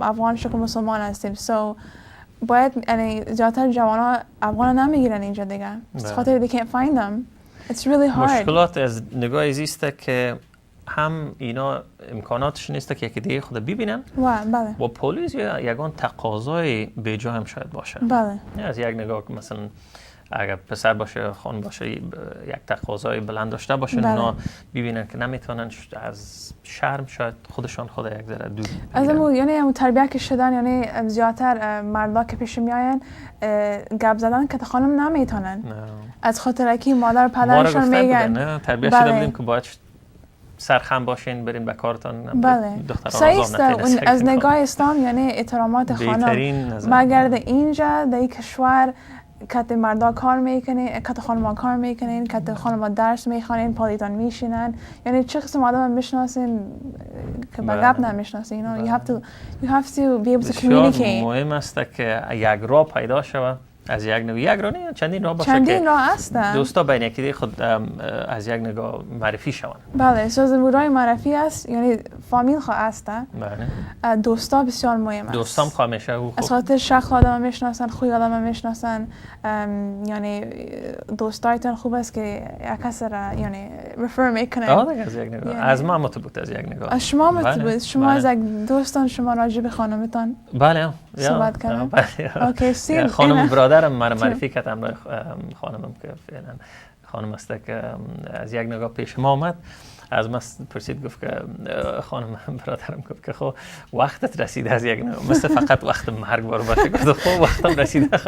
افغان شکل مسلمان هستیم so باید یعنی زیادتر جوانا افغان نمیگیرن اینجا دیگه خاطر they can't find them. It's really hard. مشکلات از نگاه ایست که هم اینا امکاناتش نیست که یکی دیگه خود ببینن بله. و پلیس یگان تقاضای بیجا هم شاید باشه. بله. از یک نگاه مثلا اگر پسر باشه خان باشه یک تقاضای بلند داشته باشه اونا ببینن که نمیتونن از شرم شاید خودشان خود یک ذره دور از اون یعنی هم تربیت که شدن یعنی زیادتر مردا که پیش میاین گپ زدن که خانم نمیتونن از خاطر که مادر پدرشون میگن تربیت شده بودیم که باید سرخم باشین برین به کارتان. بله. دختران آزاد نتونن از نگاه اسلام یعنی احترامات خانم مگر اینجا در کشور کت مردا کار میکنین، کت خانما کار میکنین، کت خانما درس میخوانین، پالیتان میشینن. یعنی چه قسم آدم میشناسین که به گپ نمیشناسین. You have to be able to communicate. مهم است که یک راه پیدا شود از یک نگاه یک راه نه چندین راه باشه چندین راه هستن دوستا بین یکی دیگه خود از یک نگاه معرفی شون. بله سازمان‌های معرفی است یعنی فامیل خواه هستن. بله دوستا بسیار مهم است. دوستام خواه میشه او از خاطر شخص آدم میشناسن خوی آدم میشناسن یعنی دوستایتون خوب است که یک کس را یعنی رفر میکنن از یک نگاه از ما متبوت از یک نگاه از شما متبوت شما از یک دوستان شما راجع به خانمتان بله صحبت کردن. اوکی خانم برادرم من معرفی کرد همراه خانمم که فعلا خانم است که از یک نگاه پیش ما آمد از من پرسید گفت که خانم برادرم گفت که خب وقتت رسیده از یک نگاه مثل فقط وقت مرگ بار باشه گفت خب وقتم رسیده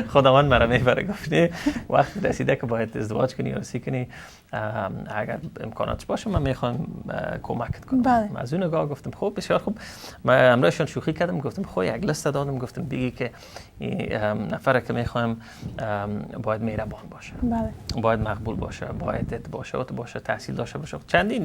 خداوند مرا میبره گفت نه وقت رسیده که باید ازدواج کنی یا رسی کنی اگر امکاناتش باشه من میخوام کمکت کنم. از اون نگاه گفتم خب بسیار خوب من امروزشون شوخی کردم گفتم خب یک لیست دادم گفتم بگی که نفر که میخوام باید مهربان باشه باید مقبول باشه باید باشه تحصیل داشته باشه چندین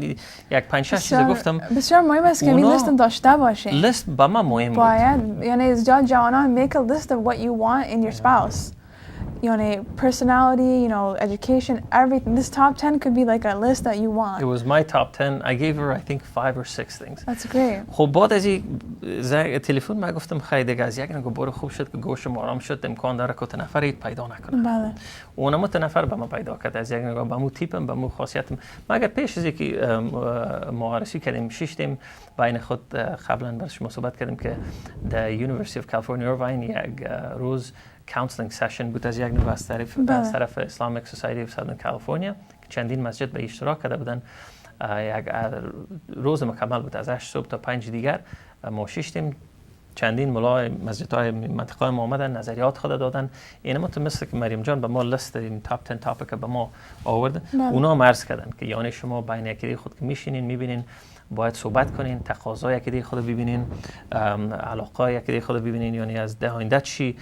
یک 5-6 چیز گفتم بسیار مهم است که این لیست داشته باشه. لیست با من مهم بود باید یعنی زیاد جوانان make a list of what you want in your spouse. You personality, education, everything. This top 10 could be like a list that you want. It was my top 10. I gave her, I think, 5 or 6 things. That's great. خب بعد از این تلفن ما گفتم خیلی دیگه از یک نگاه بار خوب شد که گوشم آرام شد امکان داره که تنفری پیدا نکنه. بله. اونم تنفر به من پیدا کرد از یک نگاه به مو تیپم به مو خاصیتم. مگر پیش از اینکه معرفی کردیم شیشتیم بین خود قبلا برای شما صحبت کردیم که در University of California Irvine یک روز counseling session بود از یک نوع از طرف Islamic Society of Southern California که چندین مسجد به اشتراک کرده بودن. یک روز مکمل بود از 8 صبح تا 5 دیگر ما شیشتیم چندین ملای مسجدهای منطقه ما آمدن نظریات خود دادن. اینم مثل که مریم جان به ما لیست این تاپ 10 تاپیک به ما آورد اونا مرز کردن که یعنی شما بین یکی خود که میشینین میبینین باید صحبت کنین تقاضای یکی دیگه خود ببینین علاقه یکی دیگه خود ببینین یعنی از آینده چی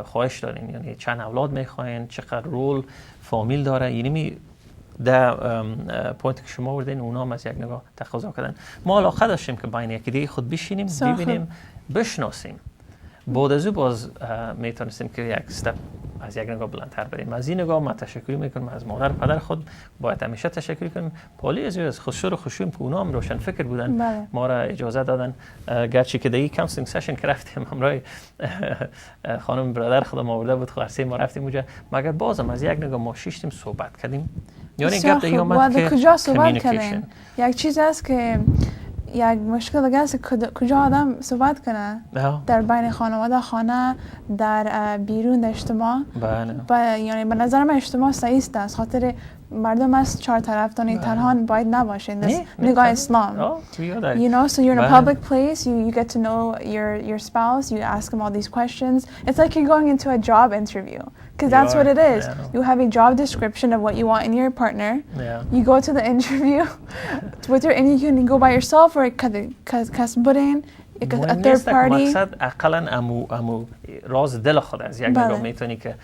خواهش دارین یعنی چند اولاد میخواین چقدر رول فامیل داره یعنی در پوینت که شما آوردین اونا هم از یک نگاه تقاضا کردن. ما علاقه داشتیم که بین یکی دیگه خود بشینیم ببینیم بشناسیم بعد از او باز میتونستیم که یک استپ از یک نگاه بلندتر بریم. از این نگاه ما تشکری میکنم از مادر و پدر خود باید همیشه تشکر کنیم. پالی از خشوع و خشوعیم که اونا هم روشن فکر بودن ما را اجازه دادن گرچه که در این کانسلینگ سشن که رفتیم همراه خانم برادر خودم آورده بود خلاصه ما رفتیم اونجا مگر بازم از یک نگاه ما شیشتیم صحبت کردیم یعنی گپ دیگه اومد که کجا صحبت کردیم یک چیز است که یک مشکل دیگه است کجا آدم صحبت کنه در بین خانواده خانه در بیرون اجتماع یعنی به نظر من اجتماع صحیح است از خاطر مردم از چهار طرف تنها باید نباشین نگاه اسلام you know so you're in a public place you get to know your spouse you ask them all these questions it's like you're going into a job interview because that's what it is you have a job description of what you want in your partner you go to the interview and you can go by yourself or کس برین a third party مقصد اقلا امو راز دل خود از یک نگاه میتونی که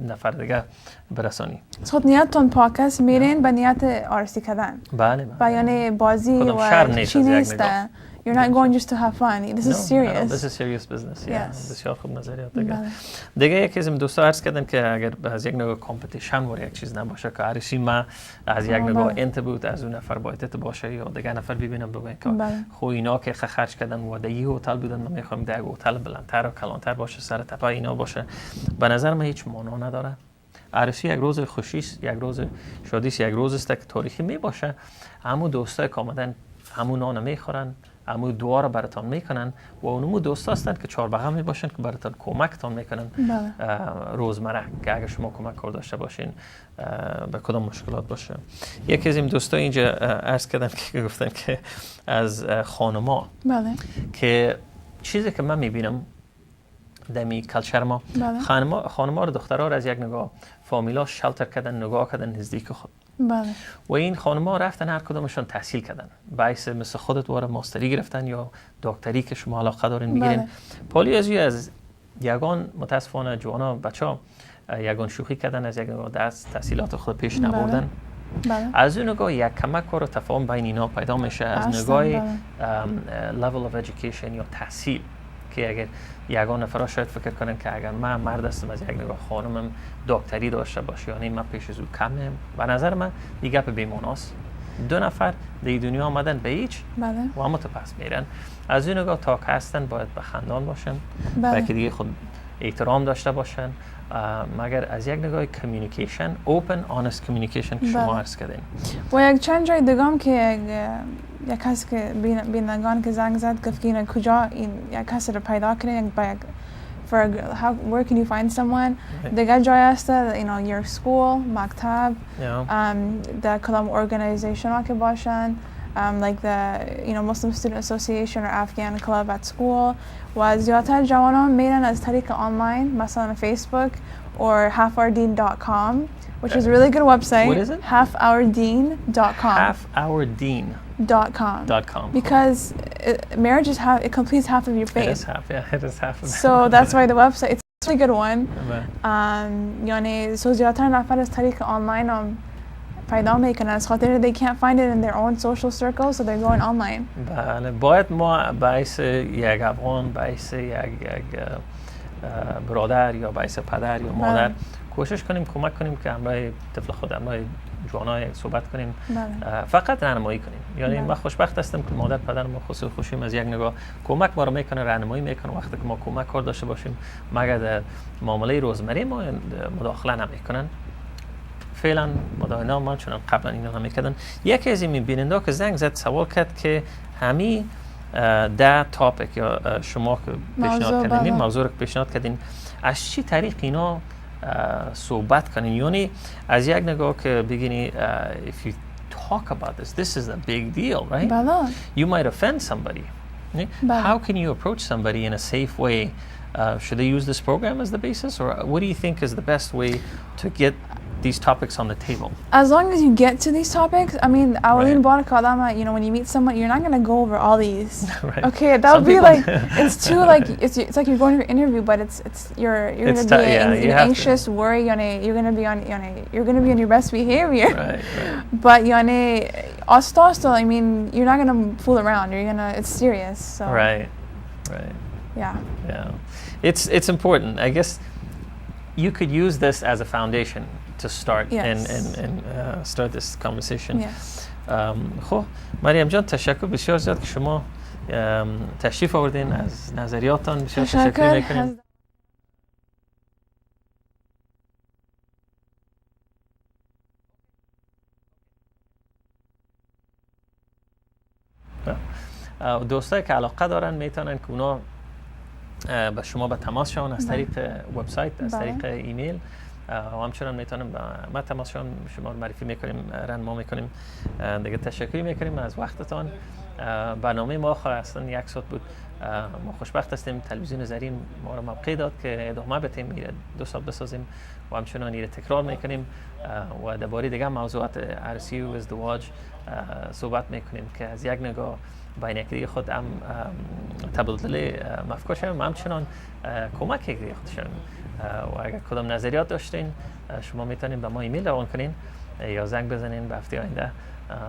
نفر دیگه برسانی خود نیتتون پاک است میرین به نیت آرسی کردن بله یعنی بازی و چی نیست You're not going just to have fun. This is serious. This is serious business. بسیار خوب نظریات دیگه یکی از دوستا عرض کردن که اگر از یک نگاه کامپتیشن و یک چیز نباشه که عرشی ما از یک نگاه انتبوت از اون نفر باید باشه یا دیگه نفر ببینم بگم که خو اینا که خرج کردن و در یه هتل بودن من میخوام در هتل بلندتر و کلانتر باشه سر تپه اینا باشه به نظر من هیچ معنا نداره. عرشی یک روز خوشیست یک روز شادیست یک روز است که تاریخی می باشه همون دوستای کامدن همون نان میخورن همون دعا رو براتون میکنن و اونمو دوست هستند که چهار بغل می باشن که براتون کمکتون میکنن روزمره که اگر شما کمک کار داشته باشین به کدام مشکلات باشه. یکی از این دوستا اینجا عرض کردن که گفتن که از خانما که چیزی که من میبینم دمی کلچر ما خانما رو دخترها رو از یک نگاه فامیلا شلتر کردن نگاه کردن نزدیک خود و این خانم‌ها رفتن هر کدومشون تحصیل کردن باعث مثل خودت واره ماستری گرفتن یا دکتری که شما علاقه دارین میگیرین پالی از یگان متاسفانه جوانا بچه‌ها یگان شوخی کردن از یک نگاه دست تحصیلات خود پیش نبردن از اون نگاه یک کمک و تفاهم بین اینا پیدا میشه از نگاه level of education یا تحصیل که اگر یگان نفرها شاید فکر کنن که اگر من مرد هستم از یک نگاه خانمم دکتری داشته باشه یعنی من پیش از او کمم به نظر من دیگه به بیموناست دو نفر در دنیا آمدن به هیچ و همه تو پس میرن از این نگاه تا که هستن باید به خندان باشن و که دیگه خود احترام داشته باشن مگر از یک نگاه کمیونیکیشن اوپن آنست کمیونیکیشن که شما عرض کردین و یک چند جای دیگه که یک کسی که بینندگان که زنگ زد گفت که کجا این یک کسی رو پیدا کنین where can you find someone دیگه جای است your school مکتب در کدام organization ها که باشن like the Muslim Student Association or Afghan Club at school و زیادتر جوانان میرن از طریق آنلاین مثلا Facebook or halfourdeen.com which is a really good website. What is it? halfourdeen.com. halfourdeen.com. Because marriage is it completes half of your faith. It is half, yeah. It is half of it. So that's why the website, it's a really good one. يعني so زیادتر نفر از طریق آنلاین پیدا میکنن از خاطر they can't find it in their own social circle so they're going online. بله باید ما باعث یک افغان باعث یک برادر یا باعث پدر یا مادر کوشش کنیم کمک کنیم که همراه طفل خود همراه جوانای صحبت کنیم فقط راهنمایی کنیم یعنی من خوشبخت هستم که مادر پدر ما خصوص خوشیم از یک نگاه کمک ما رو میکنه راهنمایی میکنه وقتی که ما کمک کار داشته باشیم مگر در معامله روزمره ما مداخله نمیکنن فعلا مداهنه ما چون قبلا اینا نمیکردن یکی از این بیننده که زنگ زد سوال کرد که همین ده تاپیک یا شما که پیشنهاد کردین موضوع رو پیشنهاد کردین از چی طریق اینا صحبت کنین یعنی از یک نگاه که بگینی if you talk about this is a big deal right you might offend somebody how can you approach somebody in a safe way should they use this program as the basis or what do you think is the best way to get these topics on the table? As long as you get to these topics, I mean, when you meet someone, you're not going to go over all these. Right. Okay, that would be like it's too like it's like you're going to an interview, but you're going to be anxious, worry. You're going to be on your best behavior. Right. But also, I mean, you're not going to fool around. It's serious. So. Right. Yeah. It's important. I guess you could use this as a foundation to start and start this conversation. Yes. خب مریم جان تشکر بسیار زیاد که شما تشریف آوردین از نظریاتتان بسیار تشکر میکنیم. دوستایی که علاقه دارن میتونن که اونا با شما به تماس شون از طریق وبسایت، از طریق ایمیل و همچنان میتونم ما تماس شون، شما رو معرفی میکنیم، رنما میکنیم. دیگه تشکر میکنیم از وقتتان. برنامه ما اصلا 1 ساعت بود. ما خوشبخت هستیم تلویزیون زرین ما رو موقع داد که ادامه بدیم، میره 2 سال بسازیم و همچنان ایره تکرار میکنیم و درباره دیگه موضوعات عروسی و ازدواج صحبت میکنیم که از یک نگاه بین یکی خود هم تبادل مفکور شویم و همچنان کمک یکی خود شویم. و اگر کدام نظریات داشتین شما میتونین به ما ایمیل روان کنین یا زنگ بزنین. به هفته آینده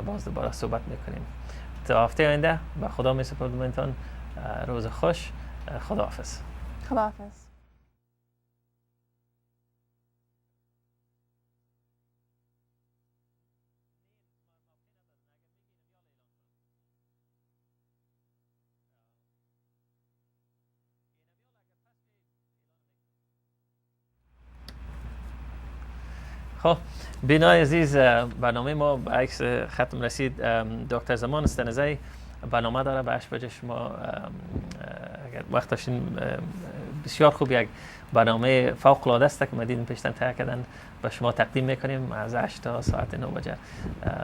باز دوباره صحبت میکنیم. تا هفته آینده به خدا میسپارمتون. روز خوش. خداحافظ. خداحافظ. خب بینای عزیز، برنامه ما به عکس ختم رسید. دکتر زمان استنزی برنامه داره به 8 بجه. شما اگر وقت داشتین بسیار خوب یک برنامه فوق العاده است که مدین پیشتن تهیه کردن به شما تقدیم میکنیم از 8 تا ساعت 9 بجه.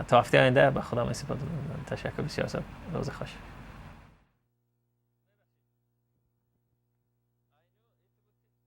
تا هفته آینده به خدا میسپارم. تشکر بسیار. روز خوش.